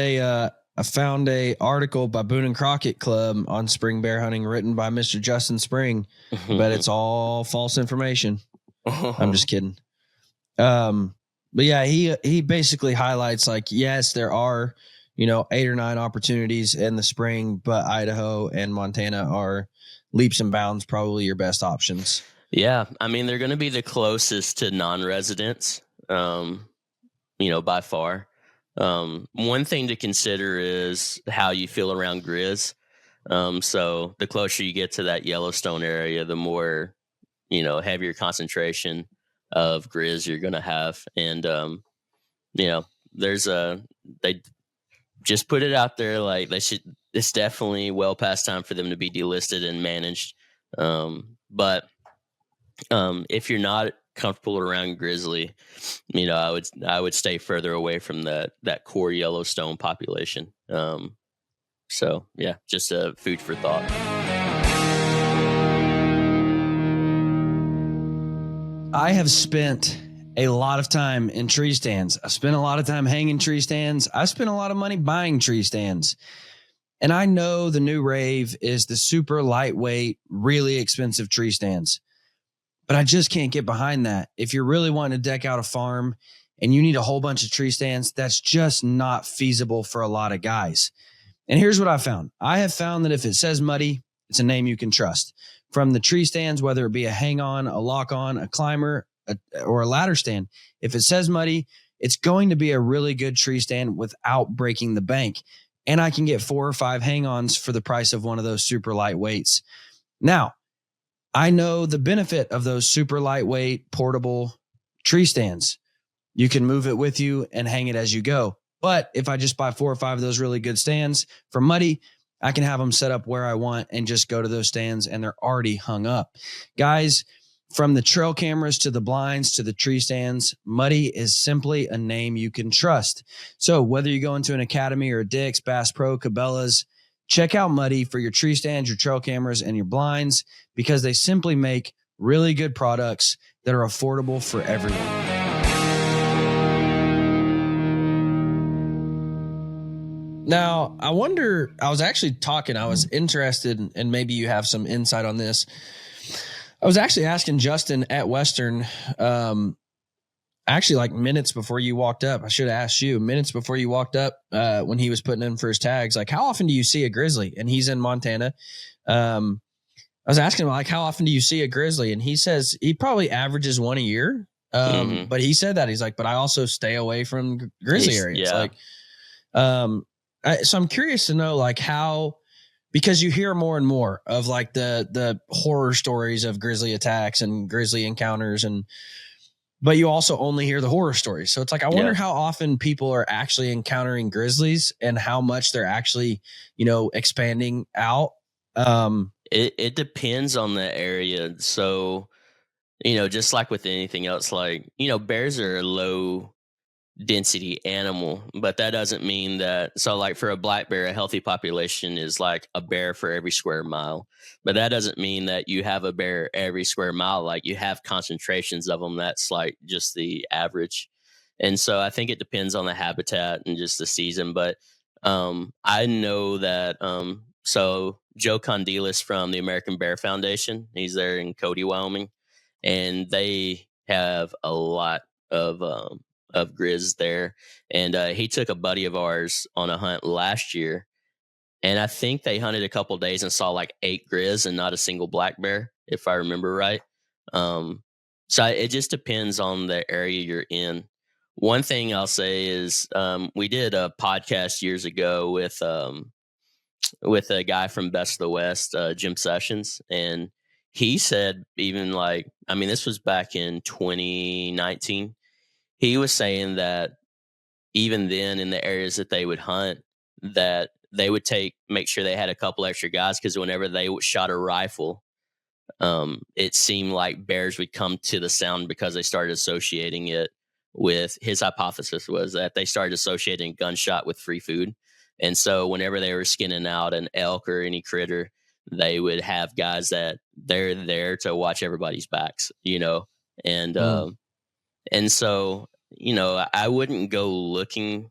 Speaker 1: a article by Boone and Crockett Club on spring bear hunting written by Mr. Justin Spring, but it's all false information. I'm just kidding. But yeah, he basically highlights, like, yes, there are, 8 or 9 opportunities in the spring, but Idaho and Montana are leaps and bounds probably your best options.
Speaker 3: Yeah. I mean, they're going to be the closest to non-residents, by far. One thing to consider is how you feel around grizz. So the closer you get to that Yellowstone area, the more, heavier concentration of grizz you're going to have. And, they just put it out there. Like it's definitely well past time for them to be delisted and managed. But if you're not comfortable around grizzly, I would stay further away from that core Yellowstone population. So yeah, just a food for thought.
Speaker 1: I have spent a lot of time in tree stands. I spent a lot of time hanging tree stands. I spent a lot of money buying tree stands. And I know the new rave is the super lightweight, really expensive tree stands. But I just can't get behind that. If you're really wanting to deck out a farm and you need a whole bunch of tree stands, that's just not feasible for a lot of guys. And here's what I found. I have found that if it says Muddy, it's a name you can trust. From the tree stands, whether it be a hang-on, a lock-on, a climber, or a ladder stand, if it says Muddy, it's going to be a really good tree stand without breaking the bank. And I can get 4 or 5 hang-ons for the price of one of those super lightweights. Now, I know the benefit of those super lightweight portable tree stands. You can move it with you and hang it as you go. But if I just buy 4 or 5 of those really good stands for Muddy, I can have them set up where I want and just go to those stands and they're already hung up. Guys, from the trail cameras to the blinds to the tree stands, Muddy is simply a name you can trust. So whether you go into an Academy or a Dick's, Bass Pro, Cabela's, check out Muddy for your tree stands, your trail cameras, and your blinds, because they simply make really good products that are affordable for everyone. Now, I wonder, I was actually talking, I was interested, and maybe you have some insight on this. I was actually asking Justin at Western, actually like minutes before you walked up. I should have asked you minutes before you walked up when he was putting in for his tags, like, how often do you see a grizzly? And he's in Montana. I was asking him, like, how often do you see a grizzly? And he says he probably averages one a year. But he said that he's like, but I also stay away from grizzly areas.
Speaker 3: Yeah.
Speaker 1: Like, so I'm curious to know, like, how, because you hear more and more of like the horror stories of grizzly attacks and grizzly encounters, but you also only hear the horror stories. So it's like, I wonder how often people are actually encountering grizzlies and how much they're actually, expanding out.
Speaker 3: It depends on the area. So, just like with anything else, like, bears are a low density animal, but that doesn't mean that. So like for a black bear, a healthy population is like a bear for every square mile, but that doesn't mean that you have a bear every square mile. Like you have concentrations of them. That's like just the average. And so I think it depends on the habitat and just the season. But I know that so Joe Condelis from the American Bear Foundation, he's there in Cody, Wyoming, and they have a lot of grizz there. And he took a buddy of ours on a hunt last year, and I think they hunted a couple days and saw like 8 grizz and not a single black bear, if I remember right. So it just depends on the area you're in. One thing I'll say is we did a podcast years ago with a guy from Best of the West, Jim Sessions, and he said, even like, I mean, this was back in 2019. He was saying that even then in the areas that they would hunt, that they would make sure they had a couple extra guys, because whenever they shot a rifle, it seemed like bears would come to the sound because they started associating it with, his hypothesis was that they started associating gunshot with free food. And so whenever they were skinning out an elk or any critter, they would have guys that they're there to watch everybody's backs, and so, I wouldn't go looking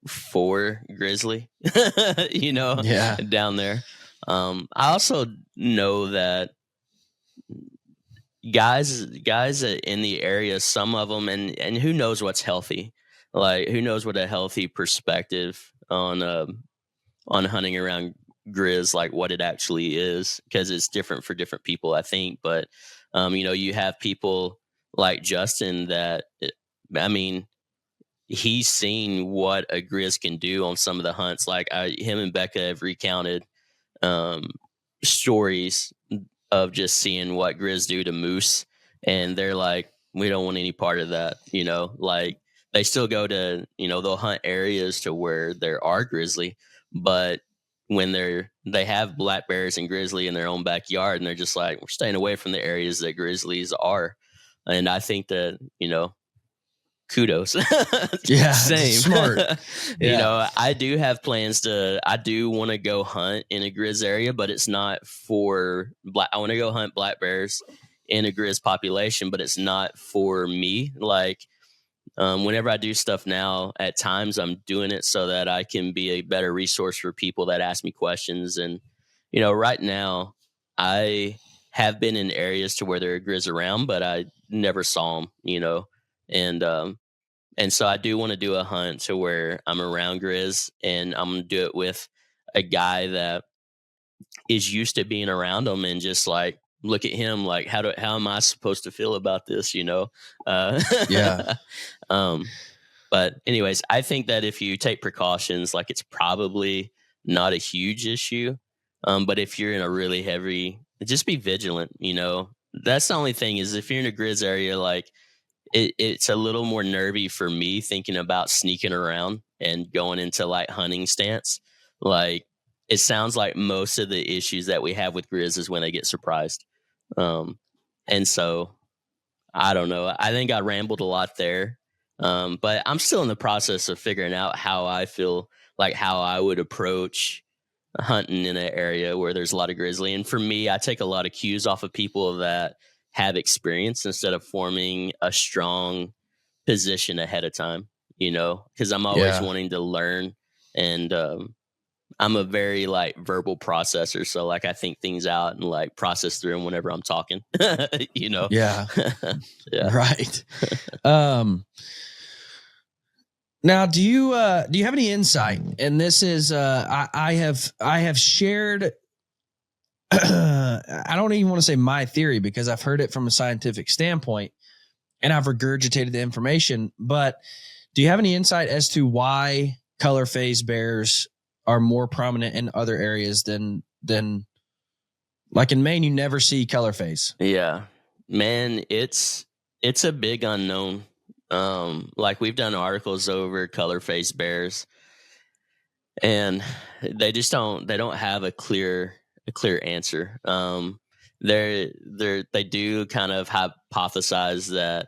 Speaker 3: for grizzly, down there. I also know that guys in the area, some of them, and who knows what's healthy, like who knows what a healthy perspective on hunting around grizz, like what it actually is, because it's different for different people, I think. But you have people like Justin that, I mean, he's seen what a grizz can do on some of the hunts. Like him and Becca have recounted stories of just seeing what grizz do to moose, and they're like, we don't want any part of that. Like they still go to, they'll hunt areas to where there are grizzly, but when they have black bears and grizzly in their own backyard, and they're just like, we're staying away from the areas that grizzlies are. And I think that, kudos.
Speaker 1: Yeah.
Speaker 3: Same.
Speaker 1: Smart. Yeah.
Speaker 3: I do have plans I do want to go hunt in a grizz area, but it's not for I want to go hunt black bears in a grizz population, but it's not for me. Like, whenever I do stuff now, at times I'm doing it so that I can be a better resource for people that ask me questions. And, right now I have been in areas to where there are grizz around, but I never saw them, and so I do want to do a hunt to where I'm around grizz, and I'm going to do it with a guy that is used to being around them, and just like, look at him, like, how am I supposed to feel about this?
Speaker 1: Yeah.
Speaker 3: But anyways, I think that if you take precautions, like, it's probably not a huge issue. But if you're in a really heavy, just be vigilant. That's the only thing, is if you're in a grizz area, like, it's a little more nervy for me thinking about sneaking around and going into like hunting stance. Like, it sounds like most of the issues that we have with grizz is when they get surprised. And so I don't know. I think I rambled a lot there. But I'm still in the process of figuring out how I feel, like how I would approach hunting in an area where there's a lot of grizzly. And for me, I take a lot of cues off of people that have experience instead of forming a strong position ahead of time, because I'm always wanting to learn and I'm a very like verbal processor, so like I think things out and like process through them whenever I'm talking. You know?
Speaker 1: Yeah.
Speaker 3: Yeah.
Speaker 1: Right. Now, do you have any insight? And this is I have shared. I don't even want to say my theory because I've heard it from a scientific standpoint, and I've regurgitated the information. But do you have any insight as to why color phase bears are more prominent in other areas than like in Maine? You never see color phase.
Speaker 3: Yeah, man, it's a big unknown. Like we've done articles over color face bears, and they don't have a clear answer. They do kind of hypothesize that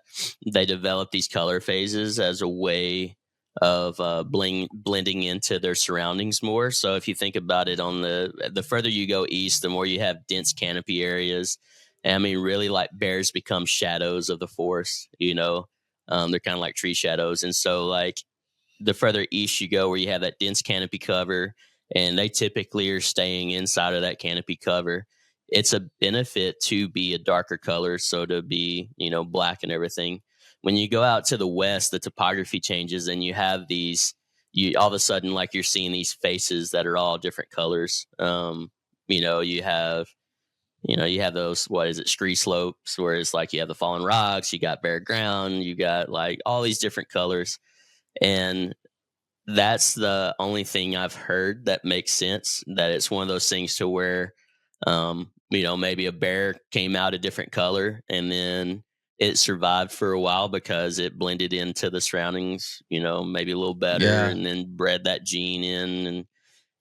Speaker 3: they develop these color phases as a way of blending into their surroundings more. So if you think about it, on the further you go east, the more you have dense canopy areas. And I mean, really, like bears become shadows of the forest. You know, they're kind of like tree shadows, and so like the further east you go where you have that dense canopy cover, and they typically are staying inside of that canopy cover, it's a benefit to be a darker color, so to be, you know, black and everything. When you go out to the west, the topography changes and you have these, you all of a sudden, like you're seeing these faces that are all different colors. You know, you have those, what is it, scree slopes, where it's like you have the fallen rocks, you got bare ground, you got like all these different colors. And that's the only thing I've heard that makes sense, that it's one of those things to where, you know, maybe a bear came out a different color and then it survived for a while because it blended into the surroundings, you know, maybe a little better,
Speaker 1: Yeah.
Speaker 3: and then bred that gene in and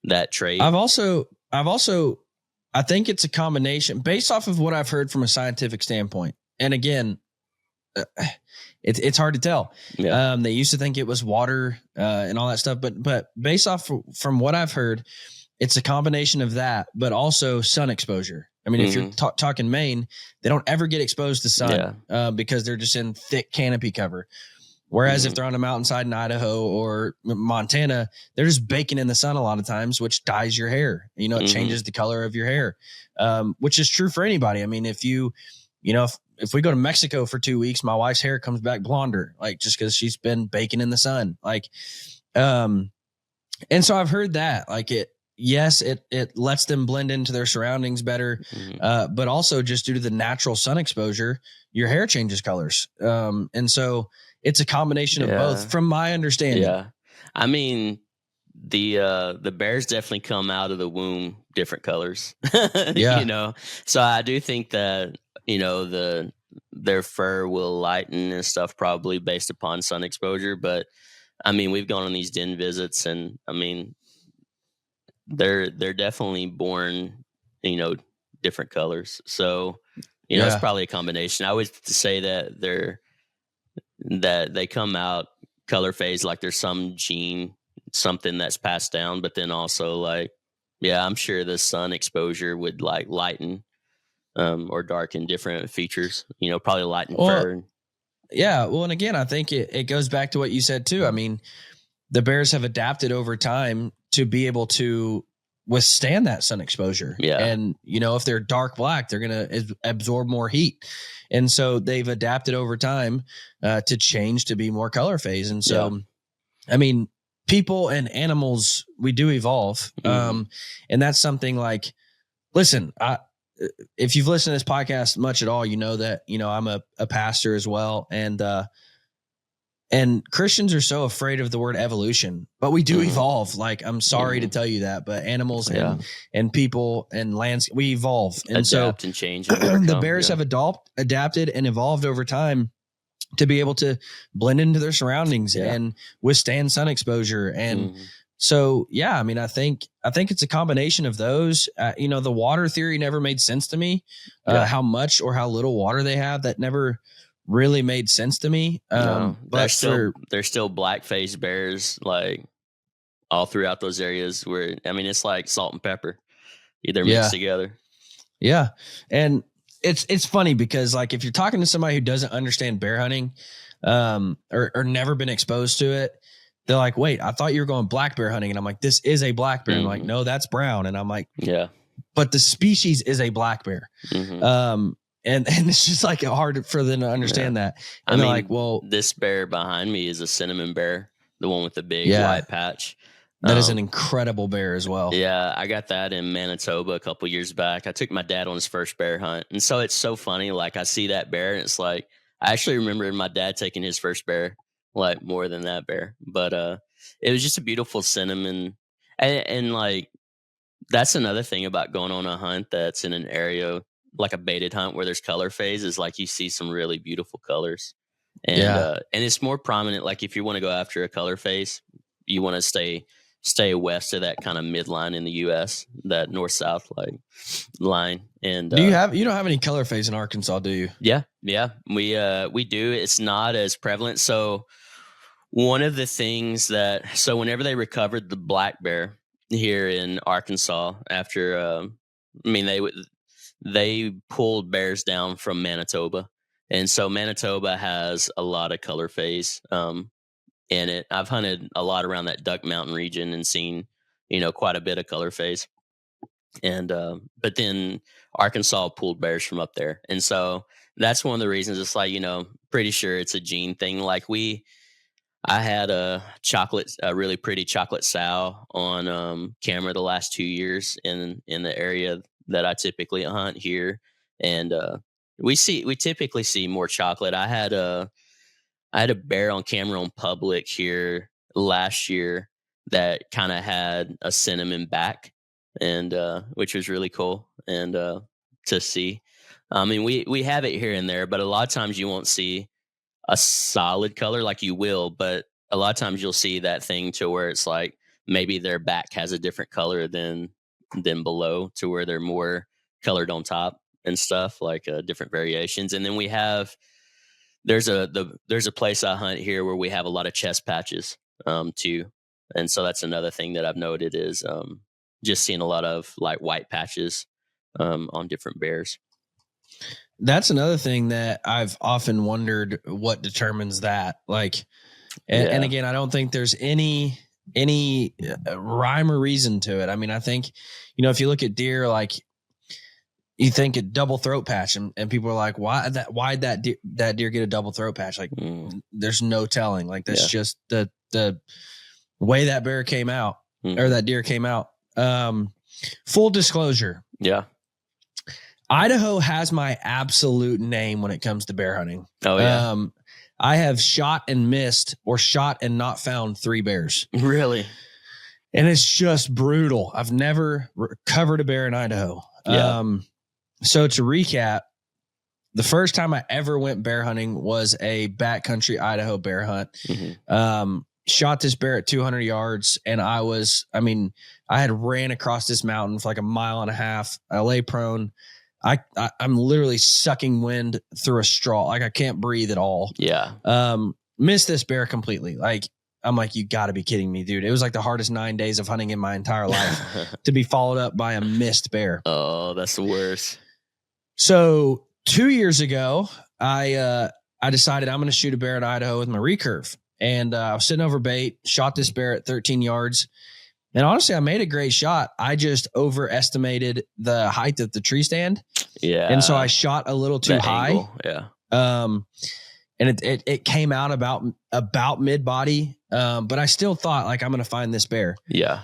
Speaker 3: that trait.
Speaker 1: I've also, I think it's a combination based off of what I've heard from a scientific standpoint. And again, it's hard to tell.
Speaker 3: Yeah.
Speaker 1: They used to think it was water and all that stuff, but based off from what I've heard, it's a combination of that, but also sun exposure. I mean, if you're talking Maine, they don't ever get exposed to sun because they're just in thick canopy cover. Whereas if they're on a mountainside in Idaho or Montana, they're just baking in the sun a lot of times, which dyes your hair. You know, it changes the color of your hair, which is true for anybody. I mean, if if we go to Mexico for 2 weeks, my wife's hair comes back blonder, like just because she's been baking in the sun. Like, and so I've heard that, like it lets them blend into their surroundings better. But also just due to the natural sun exposure, your hair changes colors. And so it's a combination of both from my understanding.
Speaker 3: Yeah. I mean, the bears definitely come out of the womb different colors. You know, so I do think that, you know, their fur will lighten and stuff, probably based upon sun exposure. But I mean, we've gone on these den visits, and I mean, they're definitely born, you know, different colors. So, you know, it's probably a combination. I would say that they come out color phase, like there's some gene, something that's passed down, but then also like, yeah, I'm sure the sun exposure would like lighten or darken different features, you know, probably lighten fur.
Speaker 1: Yeah. Well, and again, I think it goes back to what you said too. I mean, the bears have adapted over time to be able to withstand that sun exposure.
Speaker 3: Yeah.
Speaker 1: And, you know, if they're dark black, they're going to absorb more heat. And so they've adapted over time to change to be more color phase. And so, I mean, people and animals, we do evolve. And that's something like, listen, if you've listened to this podcast much at all, you know that, you know, I'm a pastor as well. And Christians are so afraid of the word evolution, but we do evolve. Like, I'm sorry to tell you that, but animals and people and lands, we evolve. And
Speaker 3: adapt and change.
Speaker 1: The bears have adapted and evolved over time to be able to blend into their surroundings and withstand sun exposure. And so, yeah, I mean, I think it's a combination of those. You know, the water theory never made sense to me. How much or how little water they have, that never really made sense to me.
Speaker 3: But there's still black face bears like all throughout those areas where, I mean, it's like salt and pepper, either mixed together.
Speaker 1: Yeah. And it's funny because like if you're talking to somebody who doesn't understand bear hunting or never been exposed to it, they're like, wait, I thought you were going black bear hunting. And I'm like, this is a black bear. And they're like, no, that's brown. And I'm like,
Speaker 3: yeah,
Speaker 1: but the species is a black bear. And it's just like hard for them to understand that. And they're like, well,
Speaker 3: this bear behind me is a cinnamon bear, the one with the big white patch.
Speaker 1: That is an incredible bear as well.
Speaker 3: Yeah, I got that in Manitoba a couple years back. I took my dad on his first bear hunt. And so it's so funny. Like, I see that bear and it's like, I actually remember my dad taking his first bear, like, more than that bear. But it was just a beautiful cinnamon. And like, that's another thing about going on a hunt that's in an area like a baited hunt where there's color phase, is like you see some really beautiful colors. And and it's more prominent. Like, if you want to go after a color phase, you want to stay west of that kind of midline in the U.S., that north-south like line. And
Speaker 1: you don't have any color phase in Arkansas, do you?
Speaker 3: Yeah, we do. It's not as prevalent. So one of the things so whenever they recovered the black bear here in Arkansas after, they pulled bears down from Manitoba, and so Manitoba has a lot of color phase. In it, I've hunted a lot around that Duck Mountain region and seen, quite a bit of color phase. And but then Arkansas pulled bears from up there, and so that's one of the reasons. It's like, pretty sure it's a gene thing. Like, I had a really pretty chocolate sow on camera the last 2 years in the area that I typically hunt here, and we typically see more chocolate. I had a bear on camera on public here last year that kind of had a cinnamon back, and which was really cool and to see. I mean, we have it here and there, but a lot of times you won't see a solid color. Like, you will, but a lot of times you'll see that thing to where it's like maybe their back has a different color than below, to where they're more colored on top and stuff, like different variations. And then we have there's a place I hunt here where we have a lot of chest patches too, and so that's another thing that I've noted is just seeing a lot of like white patches on different bears.
Speaker 1: That's another thing that I've often wondered what determines that. Like, and again, I don't think there's any rhyme or reason to it. I mean, I think, if you look at deer, like, you think a double throat patch, and people are like, why'd that deer get a double throat patch? Like, there's no telling. Like, that's just the way that bear came out, or that deer came out. Full disclosure.
Speaker 3: Yeah.
Speaker 1: Idaho has my absolute name when it comes to bear hunting.
Speaker 3: Oh yeah.
Speaker 1: I have shot and missed, or shot and not found 3 bears.
Speaker 3: Really?
Speaker 1: And it's just brutal. I've never recovered a bear in Idaho.
Speaker 3: Yeah.
Speaker 1: So to recap, the first time I ever went bear hunting was a backcountry Idaho bear hunt. Shot this bear at 200 yards, and I had ran across this mountain for like a mile and a half. I lay prone. I'm literally sucking wind through a straw. Like, I can't breathe at all.
Speaker 3: Yeah.
Speaker 1: Missed this bear completely. Like, I'm like, you got to be kidding me, dude. It was like the hardest 9 days of hunting in my entire life to be followed up by a missed bear.
Speaker 3: Oh, that's the worst.
Speaker 1: So 2 years ago, I decided I'm going to shoot a bear in Idaho with my recurve. And I was sitting over bait, shot this bear at 13 yards. And honestly, I made a great shot. I just overestimated the height of the tree stand.
Speaker 3: Yeah.
Speaker 1: And so I shot a little too high.
Speaker 3: Angle. Yeah.
Speaker 1: And it came out about mid body. But I still thought, like, I'm going to find this bear.
Speaker 3: Yeah.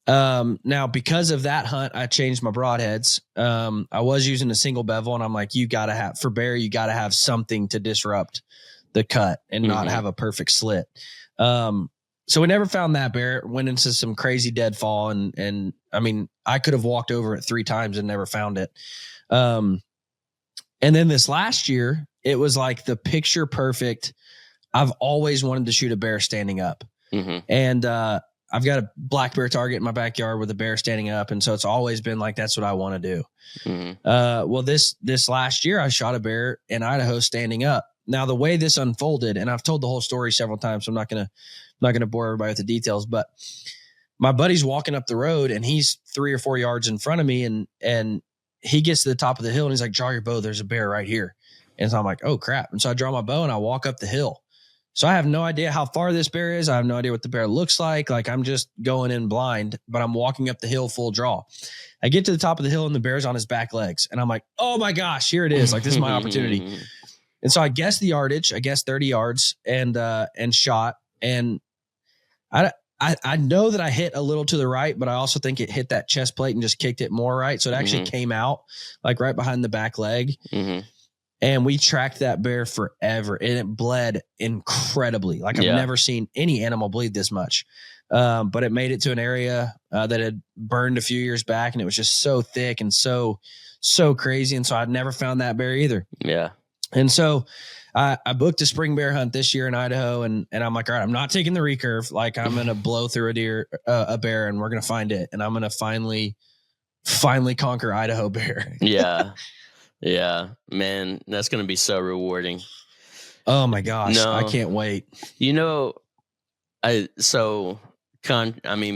Speaker 1: Now, because of that hunt, I changed my broadheads. I was using a single bevel, and I'm like, you got to have something to disrupt the cut and not have a perfect slit. So we never found that bear. Went into some crazy deadfall, and I mean, I could have walked over it 3 times and never found it. And then this last year, it was like the picture perfect. I've always wanted to shoot a bear standing up, and I've got a black bear target in my backyard with a bear standing up, and so it's always been like, that's what I want to do. Well, this last year, I shot a bear in Idaho standing up. Now, the way this unfolded, and I've told the whole story several times, so I'm not gonna bore everybody with the details, but my buddy's walking up the road, and he's 3 or 4 yards in front of me, and he gets to the top of the hill, and he's like, draw your bow, there's a bear right here. And so I'm like, oh crap. And so I draw my bow and I walk up the hill, So I have no idea how far this bear is. I have no idea what the bear looks like. Like I'm just going in blind, but I'm walking up the hill full draw. I get to the top of the hill and the bear's on his back legs. And I'm like, oh my gosh, here it is. Like, this is my opportunity. And so I guessed the yardage. I guessed 30 yards and shot. And I know that I hit a little to the right, but I also think it hit that chest plate and just kicked it more right. So it actually came out like right behind the back leg. And we tracked that bear forever, and it bled incredibly. Like I've never seen any animal bleed this much. But it made it to an area that had burned a few years back, and it was just so thick and so crazy. And so I'd never found that bear either.
Speaker 3: Yeah.
Speaker 1: And so I booked a spring bear hunt this year in Idaho, and I'm like, all right, I'm not taking the recurve. Like I'm going to blow through a bear, and we're going to find it. And I'm going to finally conquer Idaho bear.
Speaker 3: Yeah. Yeah, man, that's going to be so rewarding.
Speaker 1: Oh my gosh. No. I can't wait.
Speaker 3: You know,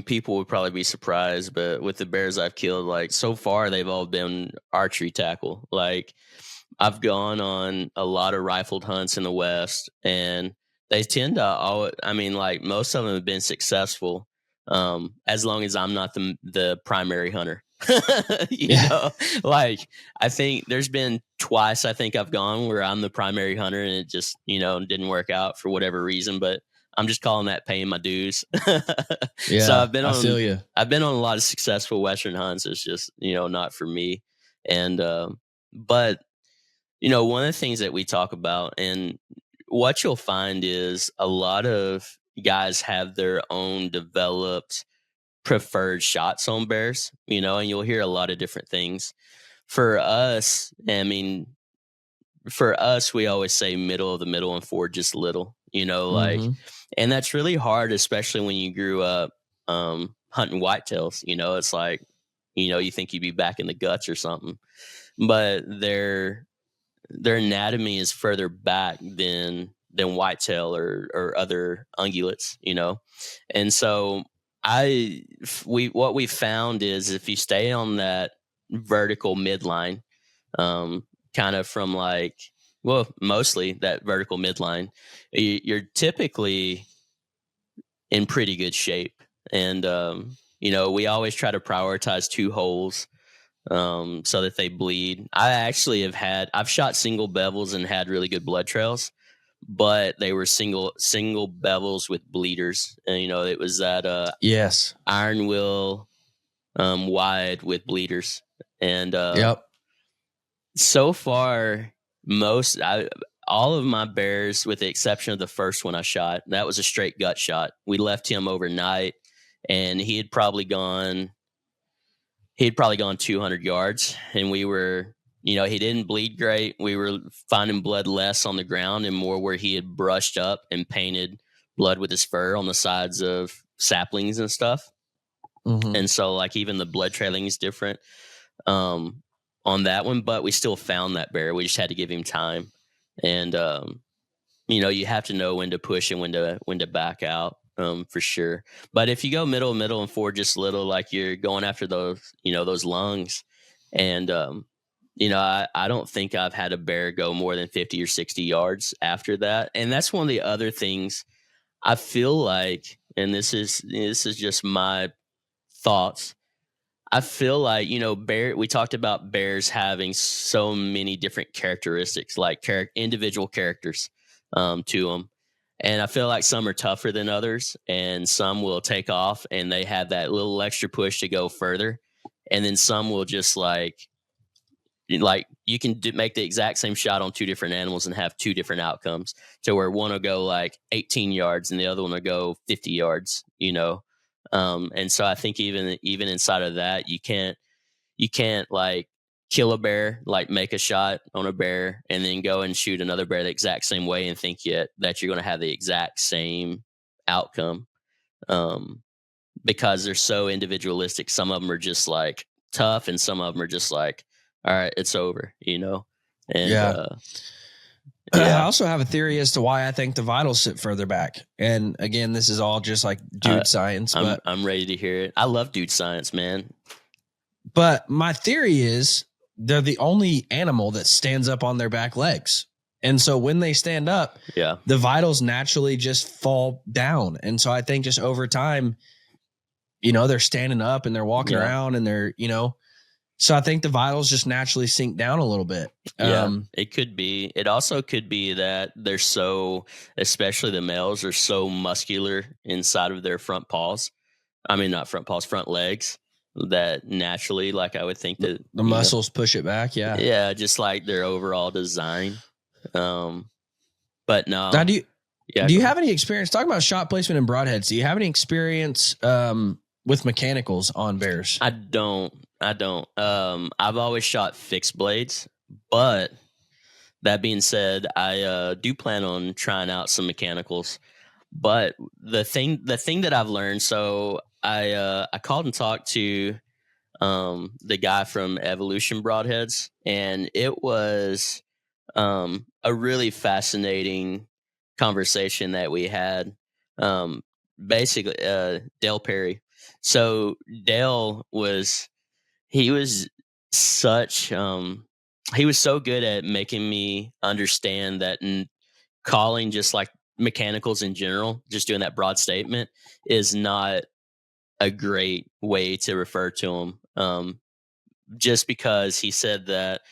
Speaker 3: people would probably be surprised, but with the bears I've killed, like so far, they've all been archery tackle. Like I've gone on a lot of rifled hunts in the West, and they tend to like most of them have been successful. As long as I'm not the primary hunter. you know, like I think there's been twice I think I've gone where I'm the primary hunter and it just, didn't work out for whatever reason, but I'm just calling that paying my dues. So I've been on a lot of successful Western hunts. It's just, not for me. And, but, one of the things that we talk about and what you'll find is a lot of guys have their own developed preferred shots on bears, and you'll hear a lot of different things. For us, we always say middle of the middle and forward just little, and that's really hard, especially when you grew up hunting whitetails. It's like, you think you'd be back in the guts or something, but their anatomy is further back than whitetail or other ungulates, and so what we found is if you stay on that vertical midline, kind of from mostly that vertical midline, you're typically in pretty good shape. And, we always try to prioritize 2 holes, so that they bleed. I've shot single bevels and had really good blood trails, but they were single bevels with bleeders. And, it was that iron will wide with bleeders. And so far, all of my bears, with the exception of the first one I shot, that was a straight gut shot. We left him overnight, and he had probably gone 200 yards, and we were, he didn't bleed great. We were finding blood less on the ground and more where he had brushed up and painted blood with his fur on the sides of saplings and stuff. And so even the blood trailing is different on that one, but we still found that bear. We just had to give him time. And, you have to know when to push and when to back out, for sure. But if you go middle and forward just little, like you're going after those, those lungs. And, I don't think I've had a bear go more than 50 or 60 yards after that. And that's one of the other things I feel like, and this is just my thoughts. I feel like, we talked about bears having so many different characteristics, like individual characters to them. And I feel like some are tougher than others, and some will take off and they have that little extra push to go further. And then some will just like you can make the exact same shot on 2 different animals and have 2 different outcomes, to where one will go 18 yards and the other one will go 50 yards, and so I think even inside of that, you can't kill a bear, make a shot on a bear and then go and shoot another bear the exact same way and think that you're going to have the exact same outcome, because they're so individualistic. Some of them are just tough, and some of them are just all right, it's over, And
Speaker 1: I also have a theory as to why I think the vitals sit further back. And again, this is all just dude science. But
Speaker 3: I'm ready to hear it. I love dude science, man.
Speaker 1: But my theory is they're the only animal that stands up on their back legs. And so when they stand up,
Speaker 3: Yeah.
Speaker 1: the vitals naturally just fall down. And so I think just over time, they're standing up and they're walking
Speaker 3: Yeah.
Speaker 1: around and they're, so I think the vitals just naturally sink down a little bit.
Speaker 3: Yeah, it could be. It also could be that they're so, especially the males, are so muscular inside of their front paws. I mean, not front paws, front legs, that naturally, like I would think that
Speaker 1: the muscles push it back. Yeah.
Speaker 3: Yeah, just like their overall design. But no.
Speaker 1: Now, do
Speaker 3: Yeah,
Speaker 1: you have any experience talking about shot placement and broadheads? Do you have any experience with mechanicals on bears?
Speaker 3: I don't. I've always shot fixed blades, but that being said, I do plan on trying out some mechanicals. But the thing that I've learned, so I called and talked to the guy from Evolution Broadheads, and it was a really fascinating conversation that we had. Basically, Dale Perry. So Dale was such he was so good at making me understand that calling just like mechanicals in general, just doing that broad statement, is not a great way to refer to them. Just because he said that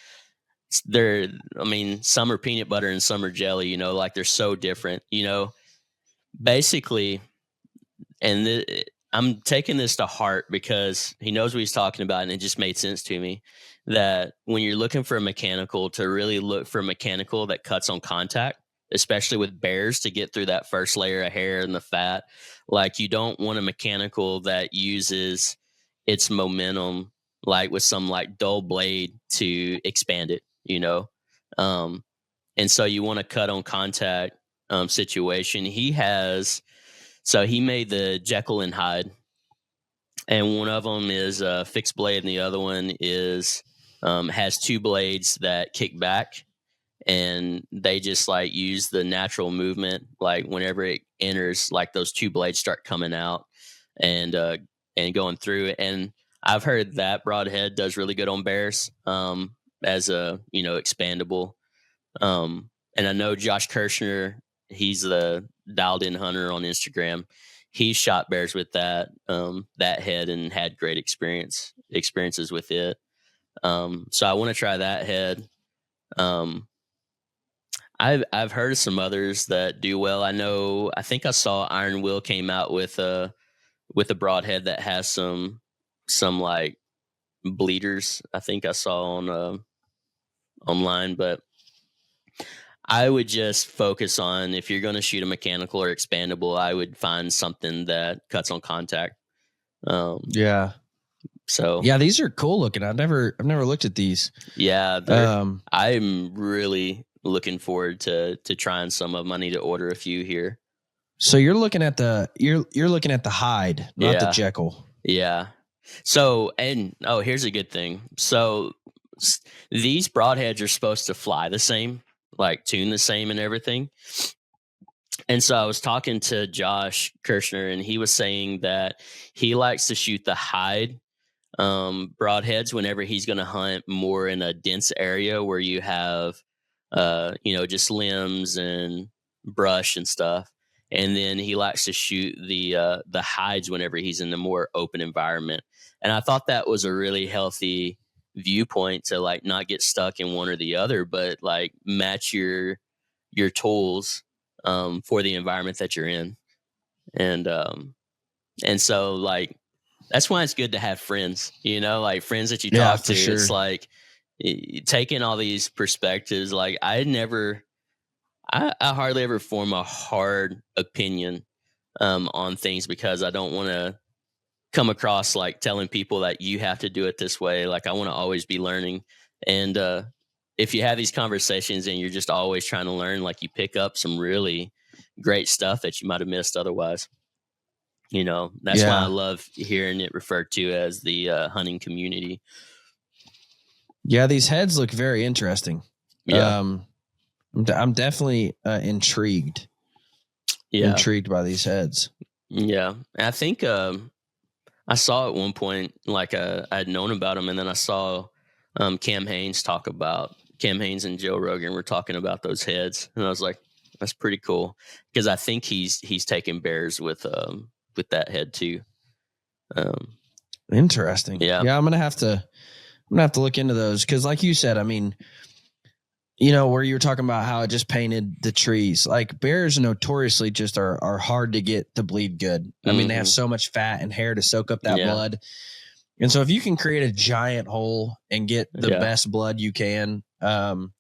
Speaker 3: some are peanut butter and some are jelly, like they're so different, basically. And I'm taking this to heart because he knows what he's talking about, and it just made sense to me that when you're looking for a mechanical, to really look for a mechanical that cuts on contact, especially with bears, to get through that first layer of hair and the fat. Like, you don't want a mechanical that uses its momentum, like with some like dull blade, to expand it, and so you want to cut on contact situation. He made the Jekyll and Hyde, and one of them is a fixed blade, and the other one is has two blades that kick back, and they just like use the natural movement. Like whenever it enters, like those two blades start coming out and going through. And I've heard that broadhead does really good on bears as a expandable. And I know Josh Kirshner, he's the dialed in hunter on Instagram. He shot bears with that head and had great experiences with it. So I want to try that head. I've heard of some others that do well. I think I saw Iron Will came out with a broadhead that has some like bleeders. I think I saw on online, but I would just focus on, if you're going to shoot a mechanical or expandable, I would find something that cuts on contact.
Speaker 1: Yeah.
Speaker 3: So
Speaker 1: yeah, these are cool looking. I've never looked at these.
Speaker 3: Yeah. I'm really looking forward to trying some of them. I need to order a few here.
Speaker 1: So you're looking at the Hyde, not the Jekyll.
Speaker 3: Yeah. So, here's a good thing. So these broadheads are supposed to fly the same, like tune the same and everything. And so I was talking to Josh Kirshner, and he was saying that he likes to shoot the Hyde broadheads whenever he's going to hunt more in a dense area where you have, just limbs and brush and stuff. And then he likes to shoot the hides whenever he's in the more open environment. And I thought that was a really healthy viewpoint, to like not get stuck in one or the other, but like match your tools for the environment that you're in. And so like, that's why it's good to have friends, like friends that you talk to.
Speaker 1: Sure.
Speaker 3: It's like taking all these perspectives. Like I hardly ever form a hard opinion on things, because I don't want to come across like telling people that you have to do it this way. Like I want to always be learning. And if you have these conversations and you're just always trying to learn, like you pick up some really great stuff that you might have missed otherwise. That's why I love hearing it referred to as the hunting community. Yeah,
Speaker 1: these heads look very interesting.
Speaker 3: Yeah.
Speaker 1: I'm definitely intrigued.
Speaker 3: Yeah.
Speaker 1: Intrigued by these heads.
Speaker 3: Yeah. I think I saw at one point, like I had known about them, and then I saw Cam Haynes talk about Cam Haines and Joe Rogan were talking about those heads, and I was like, that's pretty cool, because I think he's taking bears with that head too.
Speaker 1: Interesting.
Speaker 3: Yeah.
Speaker 1: I'm gonna have to look into those, because like you said, I mean, where you were talking about how it just painted the trees, like bears notoriously just are hard to get to bleed good. I mean, they have so much fat and hair to soak up that blood. And so if you can create a giant hole and get the best blood you can, and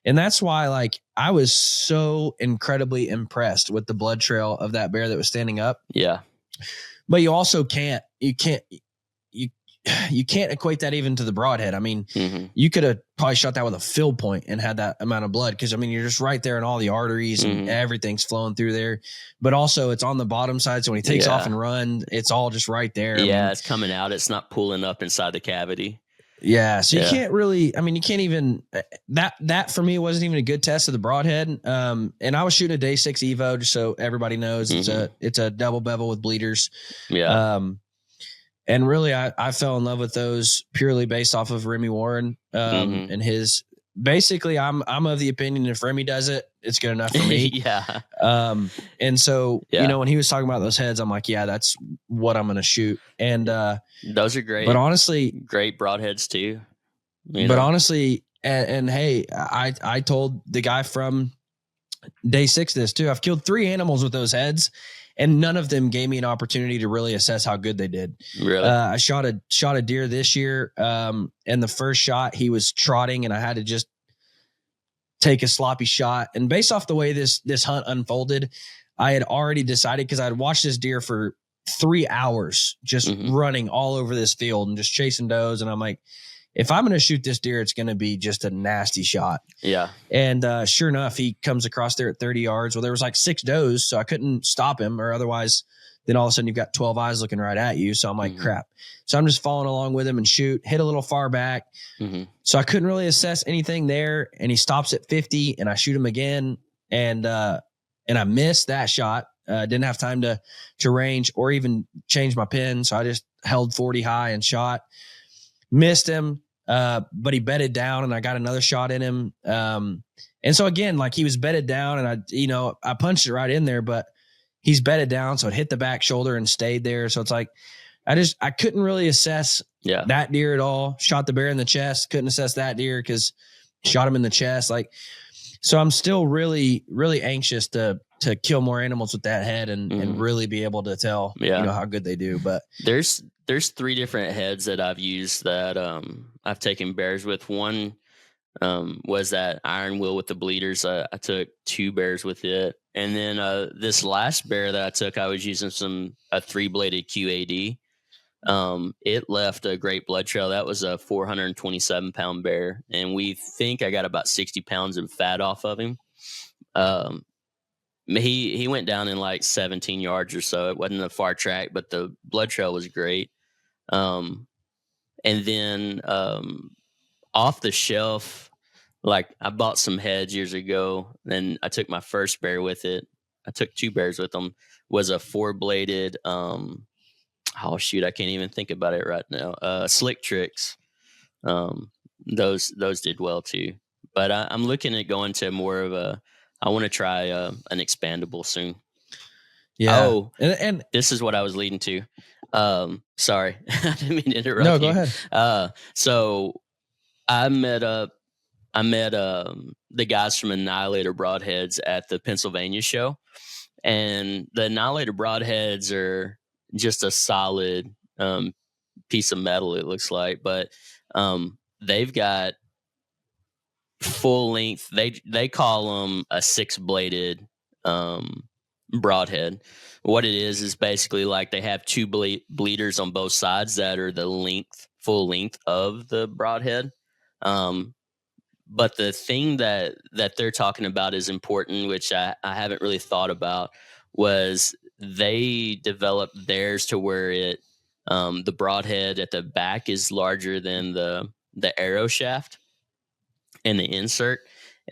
Speaker 1: that's why, like, I was so incredibly impressed with the blood trail of that bear that was standing up.
Speaker 3: Yeah.
Speaker 1: But you also can't equate that even to the broadhead. I mean, you could have probably shot that with a fill point and had that amount of blood, because I mean, you're just right there in all the arteries and everything's flowing through there. But also it's on the bottom side, so when he takes off and runs, it's all just right there.
Speaker 3: Yeah,
Speaker 1: I mean,
Speaker 3: it's coming out. It's not pulling up inside the cavity.
Speaker 1: Yeah, so you can't really. I mean, you can't even. That for me wasn't even a good test of the broadhead. And I was shooting a day 6 Evo, just so everybody knows, it's a double bevel with bleeders.
Speaker 3: Yeah.
Speaker 1: And really, I fell in love with those purely based off of Remy Warren and his. Basically, I'm of the opinion if Remy does it, it's good enough for me.
Speaker 3: Yeah.
Speaker 1: And so when he was talking about those heads, I'm like, yeah, that's what I'm going to shoot. And
Speaker 3: those are great.
Speaker 1: But honestly,
Speaker 3: great broadheads too.
Speaker 1: But honestly, and hey, I told the guy from day 6 this too. I've killed 3 animals with those heads, and none of them gave me an opportunity to really assess how good they did.
Speaker 3: Really?
Speaker 1: I shot a deer this year. And the first shot, he was trotting, and I had to just take a sloppy shot. And based off the way this hunt unfolded, I had already decided, because I had watched this deer for 3 hours, just running all over this field and just chasing does. And I'm like, if I'm going to shoot this deer, it's going to be just a nasty shot.
Speaker 3: Yeah.
Speaker 1: And sure enough, he comes across there at 30 yards. Well, there was like 6 does, so I couldn't stop him, or otherwise then all of a sudden you've got 12 eyes looking right at you. So I'm like, crap. So I'm just following along with him and hit a little far back. So I couldn't really assess anything there. And he stops at 50, and I shoot him again. And I missed that shot. Didn't have time to range or even change my pin. So I just held 40 high and shot. Missed him, but he bedded down, and I got another shot in him. And so again, like, he was bedded down, and I punched it right in there, but he's bedded down, so it hit the back shoulder and stayed there. So it's like, I couldn't really assess that deer at all. Shot the bear in the chest, couldn't assess that deer because shot him in the chest. Like, so I'm still really, really anxious to kill more animals with that head and really be able to tell how good they do. But
Speaker 3: there's 3 different heads that I've used that I've taken bears with. One was that iron will with the bleeders. I took 2 bears with it, and then this last bear that I took, I was using a 3-bladed QAD. It left a great blood trail. That was a 427 pound bear, and we think I got about 60 pounds of fat off of him. He went down in like 17 yards or so. It wasn't a far track, but the blood trail was great. And then off the shelf, like, I bought some heads years ago, and I took my first bear with it. I took 2 bears with them. Was a 4-bladed, oh shoot, I can't even think about it right now. Slick Tricks. Those did well too. But I'm looking at going to more of I want to try an expandable soon.
Speaker 1: Yeah.
Speaker 3: Oh,
Speaker 1: and
Speaker 3: this is what I was leading to. Sorry, I didn't mean to interrupt.
Speaker 1: No, go ahead.
Speaker 3: So I met the guys from Annihilator Broadheads at the Pennsylvania show, and the Annihilator Broadheads are just a solid piece of metal, it looks like, but they've got full length. They call them a 6-bladed broadhead. What it is basically like they have 2 bleeders on both sides that are the full length of the broadhead. But the thing that they're talking about is important, which I haven't really thought about, was they developed theirs to where the broadhead at the back is larger than the arrow shaft and the insert.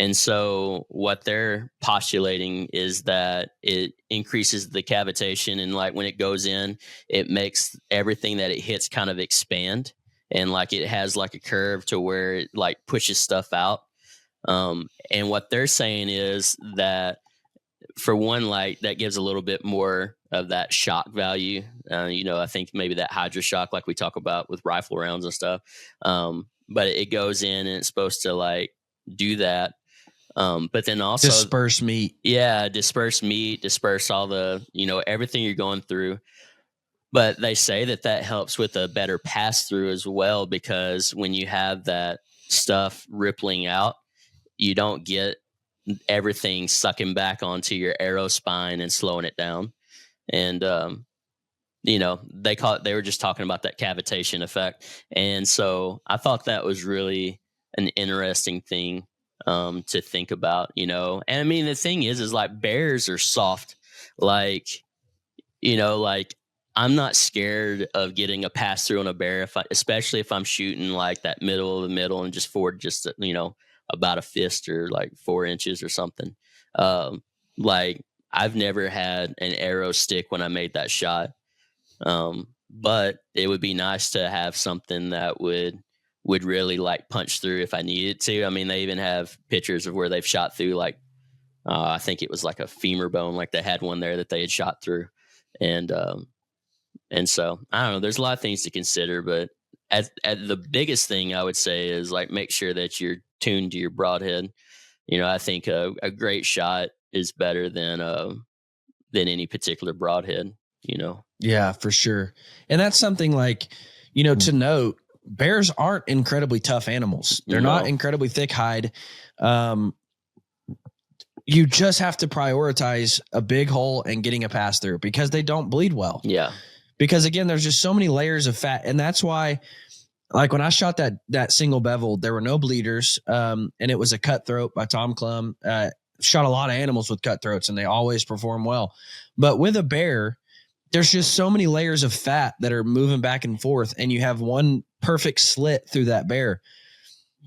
Speaker 3: And so what they're postulating is that it increases the cavitation, and like when it goes in, it makes everything that it hits kind of expand, and like it has like a curve to where it like pushes stuff out. And what they're saying is that, for one, like, that gives a little bit more of that shock value. I think maybe that hydro shock, like we talk about with rifle rounds and stuff. But it goes in and it's supposed to like do that. But then also,
Speaker 1: Disperse meat.
Speaker 3: yeah, disperse meat, disperse all the, everything you're going through. But they say that helps with a better pass through as well, because when you have that stuff rippling out, you don't get everything sucking back onto your arrow spine and slowing it down. And they were just talking about that cavitation effect. And so I thought that was really an interesting thing to think about. And I mean, the thing is like, bears are soft. Like, like, I'm not scared of getting a pass through on a bear, especially if I'm shooting like that middle of the middle and just forward, just about a fist or like 4 inches or something. Like, I've never had an arrow stick when I made that shot. But it would be nice to have something that would really like punch through if I needed to. I mean, they even have pictures of where they've shot through, like, I think it was like a femur bone, like they had one there that they had shot through. And so I don't know, there's a lot of things to consider, but at the biggest thing I would say is like, make sure that you're tuned to your broadhead. I think a great shot is better than any particular broadhead.
Speaker 1: Yeah, for sure. And that's something like, to note, bears aren't incredibly tough animals. They're not incredibly thick hide. You just have to prioritize a big hole and getting a pass through, because they don't bleed well.
Speaker 3: Yeah.
Speaker 1: Because again, there's just so many layers of fat. And that's why, like, when I shot that single bevel, there were no bleeders. And it was a cutthroat by Tom Clum. Shot a lot of animals with cutthroats and they always perform well. But with a bear, there's just so many layers of fat that are moving back and forth, and you have one perfect slit through that bear.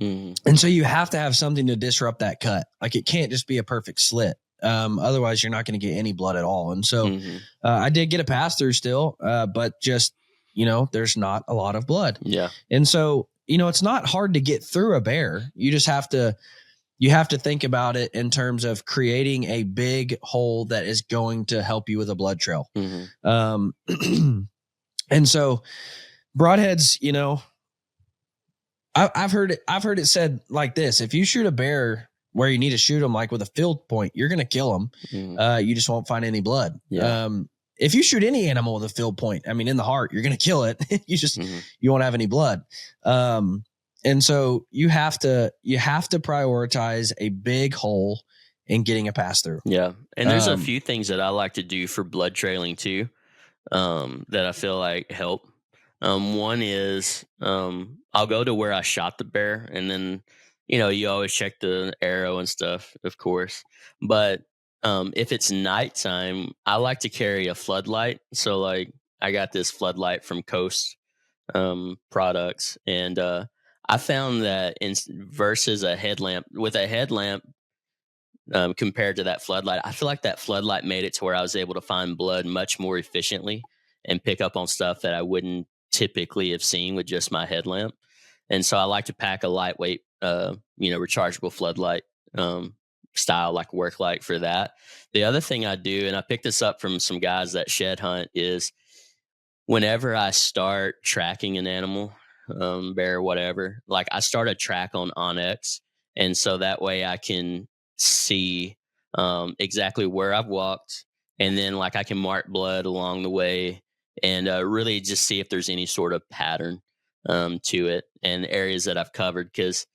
Speaker 1: And so you have to have something to disrupt that cut. Like, it can't just be a perfect slit. Otherwise you're not going to get any blood at all. And so I did get a pass through still, but just, there's not a lot of blood.
Speaker 3: Yeah.
Speaker 1: And so, it's not hard to get through a bear. You just have to think about it in terms of creating a big hole that is going to help you with a blood trail. And so broadheads, I've heard it said like this: if you shoot a bear where you need to shoot them, like with a field point, you're going to kill them. You just won't find any blood.
Speaker 3: Yeah.
Speaker 1: If you shoot any animal with a field point, I mean, in the heart, you're going to kill it. You won't have any blood. And so you have to prioritize a big hole in getting a pass through.
Speaker 3: Yeah. And there's a few things that I like to do for blood trailing too, that I feel like help. One is, I'll go to where I shot the bear, and then, you always check the arrow and stuff, of course. But, if it's nighttime, I like to carry a floodlight. So like, I got this floodlight from Coast, products. And, I found that versus a headlamp, compared to that floodlight, I feel like that floodlight made it to where I was able to find blood much more efficiently and pick up on stuff that I wouldn't typically have seen with just my headlamp. And so I like to pack a lightweight, rechargeable floodlight, style, like work light, for that. The other thing I do, and I picked this up from some guys that shed hunt, is whenever I start tracking an animal, bear, whatever, like, I start a track on Onyx. And so that way I can see exactly where I've walked. And then like, I can mark blood along the way and really just see if there's any sort of pattern to it and areas that I've covered. Because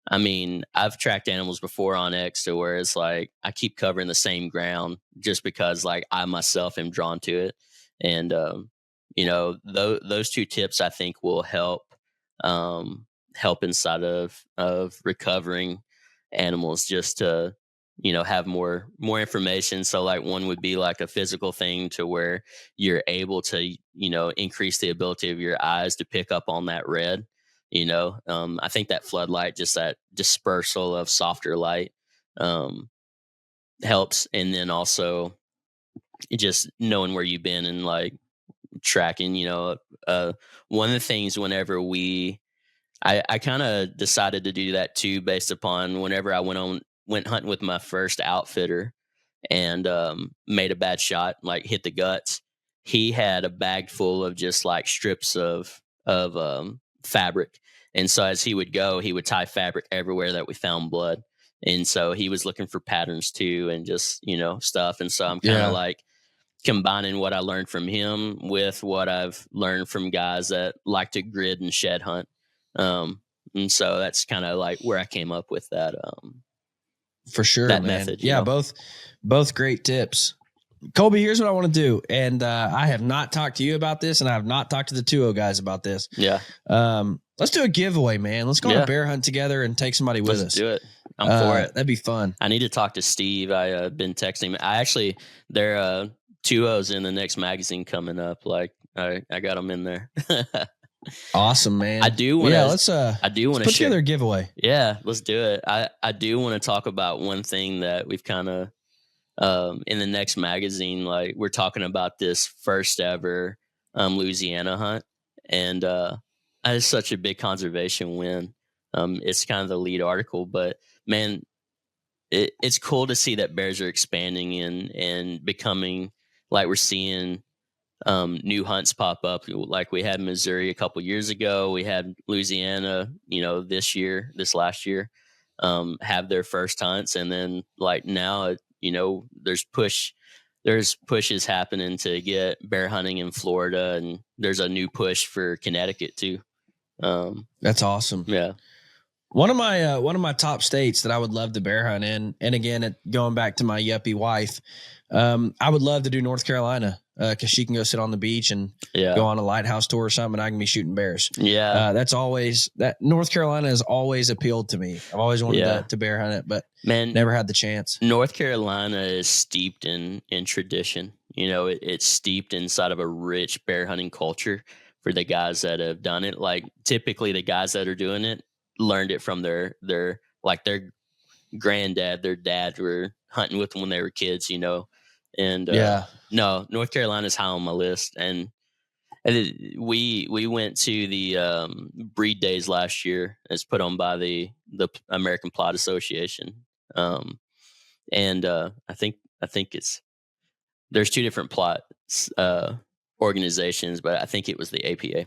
Speaker 3: I mean, I've tracked animals before on X to where it's like, I keep covering the same ground just because like I myself am drawn to it. And, those two tips I think will help inside of recovering animals, just to, have more information. So like, one would be like a physical thing to where you're able to, increase the ability of your eyes to pick up on that red. I think that floodlight, just that dispersal of softer light, helps. And then also just knowing where you've been and like tracking, one of the things whenever we I kind of decided to do that too, based upon whenever I went hunting with my first outfitter and made a bad shot, like hit the guts. He had a bag full of just like strips of fabric, and so as he would go, he would tie fabric everywhere that we found blood, and so he was looking for patterns too, and just stuff. And so I'm kind of
Speaker 1: Yeah.
Speaker 3: like combining what I learned from him with what I've learned from guys that like to grid and shed hunt. And so that's kind of like where I came up with that.
Speaker 1: For sure,
Speaker 3: that
Speaker 1: man.
Speaker 3: method.
Speaker 1: Yeah, both great tips. Kolby, here's what I want to do. And I have not talked to you about this, and I have not talked to the 2O guys about this.
Speaker 3: Yeah.
Speaker 1: Let's do a giveaway, man. Let's go on a bear hunt together and take somebody with us.
Speaker 3: Let's do it. I'm for it.
Speaker 1: That'd be fun.
Speaker 3: I need to talk to Steve. I been texting him. There are 2Os in the next magazine coming up. Like I got them in there.
Speaker 1: Awesome, man.
Speaker 3: I do want to.
Speaker 1: Yeah, let's put together a giveaway.
Speaker 3: Yeah, let's do it. I do want to talk about one thing that we've kind of in the next magazine. Like we're talking about this first ever Louisiana hunt, and it's such a big conservation win. It's kind of the lead article, but man, it's cool to see that bears are expanding and becoming, like we're seeing new hunts pop up. Like we had Missouri a couple years ago, we had Louisiana, this last year, have their first hunts. And then like now, there's pushes happening to get bear hunting in Florida, and there's a new push for Connecticut too.
Speaker 1: That's awesome.
Speaker 3: Yeah.
Speaker 1: One of my top states that I would love to bear hunt in, and again, going back to my yuppie wife, I would love to do North Carolina because she can go sit on the beach and go on a lighthouse tour or something, and I can be shooting bears.
Speaker 3: Yeah,
Speaker 1: that North Carolina has always appealed to me. I've always wanted to bear hunt it, but never had the chance.
Speaker 3: North Carolina is steeped in tradition. It's steeped inside of a rich bear hunting culture for the guys that have done it. Like typically, the guys that are doing it learned it from their granddad, their dad were hunting with them when they were kids, and no, North Carolina's high on my list. And we went to the breed days last year. It's put on by the American Plot Association. And I think there's two different plot organizations, but I think it was the APA.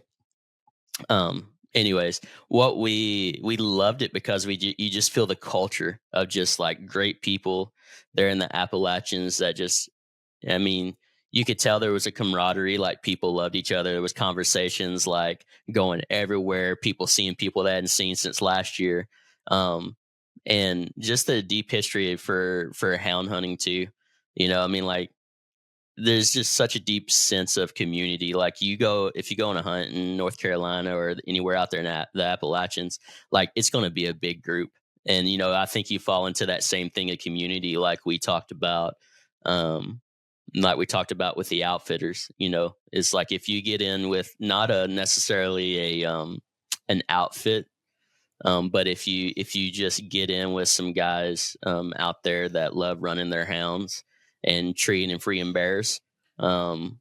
Speaker 3: Anyways, what we loved it because you just feel the culture of just like great people there in the Appalachians that just, you could tell there was a camaraderie, like people loved each other. There was conversations like going everywhere, people seeing people they hadn't seen since last year. And just the deep history for hound hunting too. Like there's just such a deep sense of community. Like if you go on a hunt in North Carolina or anywhere out there in the Appalachians, like it's going to be a big group. And, I think you fall into that same thing of community. Like we talked about with the outfitters, it's like, if you get in with not necessarily an outfit, but if you just get in with some guys out there that love running their hounds and treeing and freeing bears, it's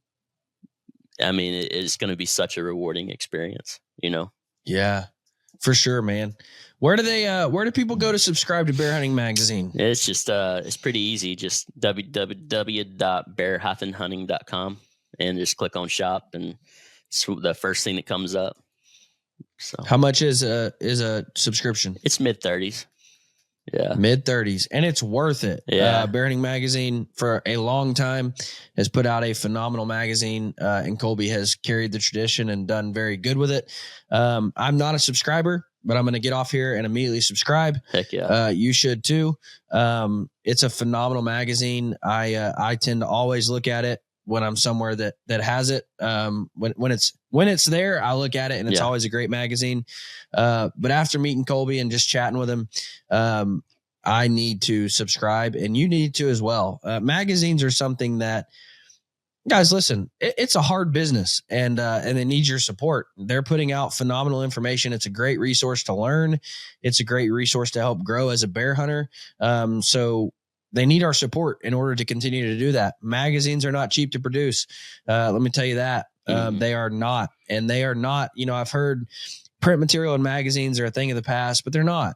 Speaker 3: going to be such a rewarding experience,
Speaker 1: Yeah, for sure, man. Where do people go to subscribe to Bear Hunting Magazine?
Speaker 3: It's just it's pretty easy. Just www.bear-hunting.com and just click on shop, and it's the first thing that comes up. So
Speaker 1: how much is a subscription?
Speaker 3: It's mid-30s. Yeah.
Speaker 1: Mid-30s. And it's worth it.
Speaker 3: Yeah.
Speaker 1: Bear Hunting Magazine for a long time has put out a phenomenal magazine, and Kolby has carried the tradition and done very good with it. I'm not a subscriber, but I'm going to get off here and immediately subscribe.
Speaker 3: Heck yeah.
Speaker 1: You should too. It's a phenomenal magazine. I tend to always look at it when I'm somewhere that has it. When it's there, I look at it, and it's always a great magazine. But after meeting Kolby and just chatting with him, I need to subscribe, and you need to as well. Magazines are something that, guys, listen, it's a hard business, and it needs your support. They're putting out phenomenal information. It's a great resource to learn. It's a great resource to help grow as a bear hunter. So they need our support in order to continue to do that. Magazines are not cheap to produce. Let me tell you that. They are not. And they are not, I've heard print material and magazines are a thing of the past, but they're not.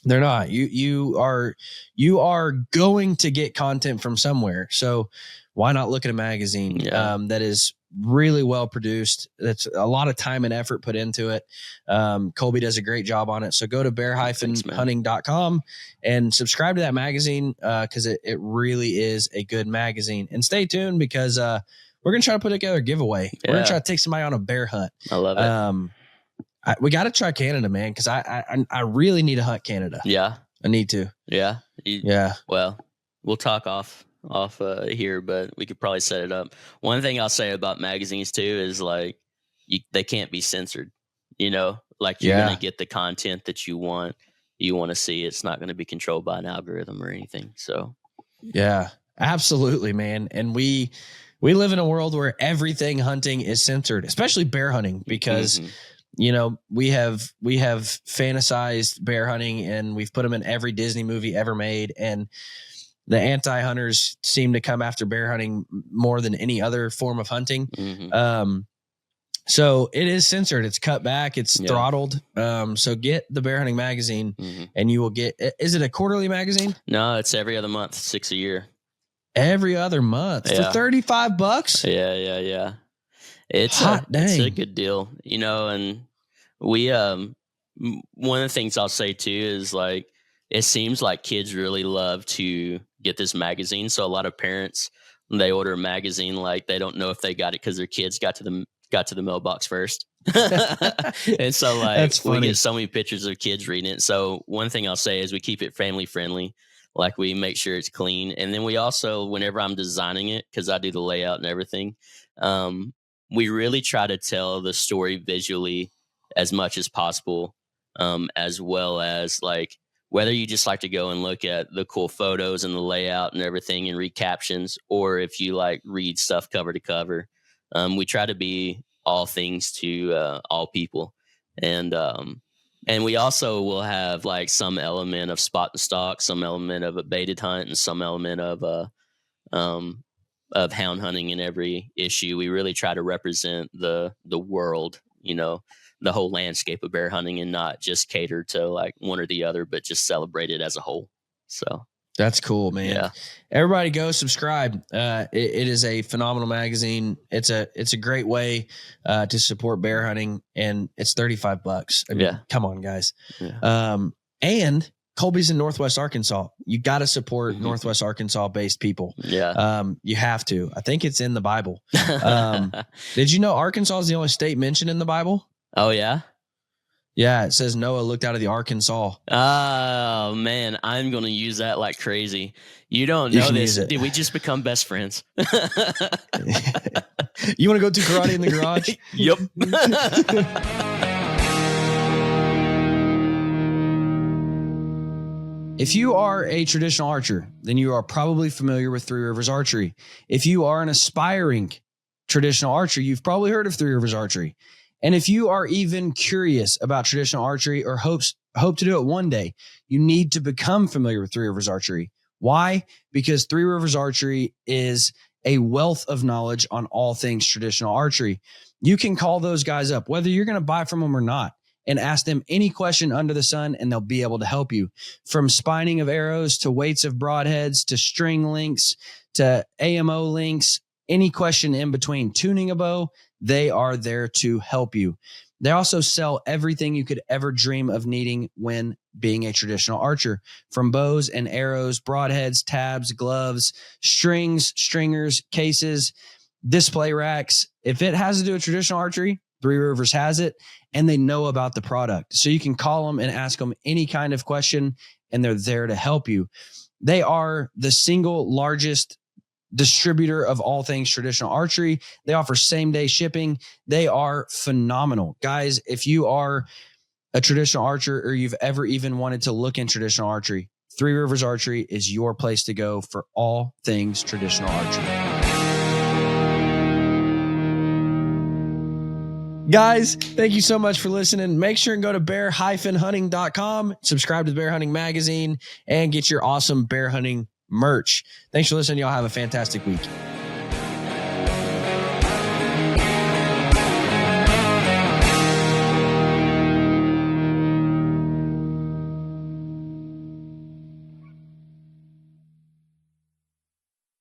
Speaker 1: They're not. You are going to get content from somewhere. So why not look at a magazine that is really well produced? That's a lot of time and effort put into it. Kolby does a great job on it. So go to bear-hunting.com and subscribe to that magazine because it really is a good magazine. And stay tuned because we're going to try to put together a giveaway. We're going to try to take somebody on a bear hunt.
Speaker 3: I love it.
Speaker 1: We got to try Canada, man, because I really need to hunt Canada.
Speaker 3: Yeah.
Speaker 1: I need to.
Speaker 3: Yeah.
Speaker 1: Yeah.
Speaker 3: Well, we'll talk off here, but we could probably set it up. One thing I'll say about magazines too is like they can't be censored. You know, like you're going to get the content that you want to see. It's not going to be controlled by an algorithm or anything. So
Speaker 1: yeah, absolutely, man. And we live in a world where everything hunting is censored, especially bear hunting, because you know, we have fantasized bear hunting and we've put them in every Disney movie ever made. And the anti-hunters seem to come after bear hunting more than any other form of hunting. So it is censored. It's cut back. It's throttled. So get the Bear Hunting magazine and you will get, is it a quarterly magazine?
Speaker 3: No, it's every other month, 6 a year.
Speaker 1: Every other month for $35.
Speaker 3: Yeah. It's a good deal, you know, and we, one of the things I'll say too is like, it seems like kids really love to get this magazine. So a lot of parents, when they order a magazine, like they don't know if they got it because their kids got to the mailbox first. And so like we get so many pictures of kids reading it. So one thing I'll say is we keep it family friendly. Like we make sure it's clean. And then we also, whenever I'm designing it, because I do the layout and everything, we really try to tell the story visually as much as possible, as well as like whether you just like to go and look at the cool photos and the layout and everything and read captions, or if you like read stuff cover to cover. We try to be all things to all people. And we also will have like some element of spot and stalk, some element of a baited hunt, and some element of hound hunting in every issue. We really try to represent the world, you know, the whole landscape of bear hunting, and not just cater to like one or the other, but just celebrate it as a whole. So
Speaker 1: that's cool, man. Yeah. Everybody go subscribe. It is a phenomenal magazine. It's a great way to support bear hunting, and it's $35. I mean, come on, guys. Yeah. And Kolby's in Northwest Arkansas. You got to support Northwest Arkansas based people. Yeah. You have to. I think it's in the Bible. Did you know Arkansas is the only state mentioned in the Bible?
Speaker 3: Oh yeah.
Speaker 1: Yeah, it says Noah looked out of the Arkansas.
Speaker 3: Oh, man, I'm going to use that like crazy. You don't know this. Did we just become best friends?
Speaker 1: You want to go do karate in the garage?
Speaker 3: Yep.
Speaker 1: If you are a traditional archer, then you are probably familiar with Three Rivers Archery. If you are an aspiring traditional archer, you've probably heard of Three Rivers Archery. And if you are even curious about traditional archery or hope to do it one day, you need to become familiar with Three Rivers Archery. Why? Because Three Rivers Archery is a wealth of knowledge on all things traditional archery. You can call those guys up, whether you're going to buy from them or not, and ask them any question under the sun, and they'll be able to help you. From spining of arrows to weights of broadheads to string links to AMO links, any question in between, tuning a bow, they are there to help you. They also sell everything you could ever dream of needing when being a traditional archer, from bows and arrows, broadheads, tabs, gloves, strings, stringers, cases, display racks. If it has to do with traditional archery, Three Rivers has it, and they know about the product. So you can call them and ask them any kind of question, and they're there to help you. They are the single largest distributor of all things traditional archery. They offer same-day shipping. They are phenomenal. Guys, if you are a traditional archer or you've ever even wanted to look in traditional archery, Three Rivers Archery is your place to go for all things traditional archery. Guys, thank you so much for listening. Make sure and go to bear-hunting.com, subscribe to the Bear Hunting magazine, and get your awesome bear hunting merch. Thanks for listening. Y'all have a fantastic week.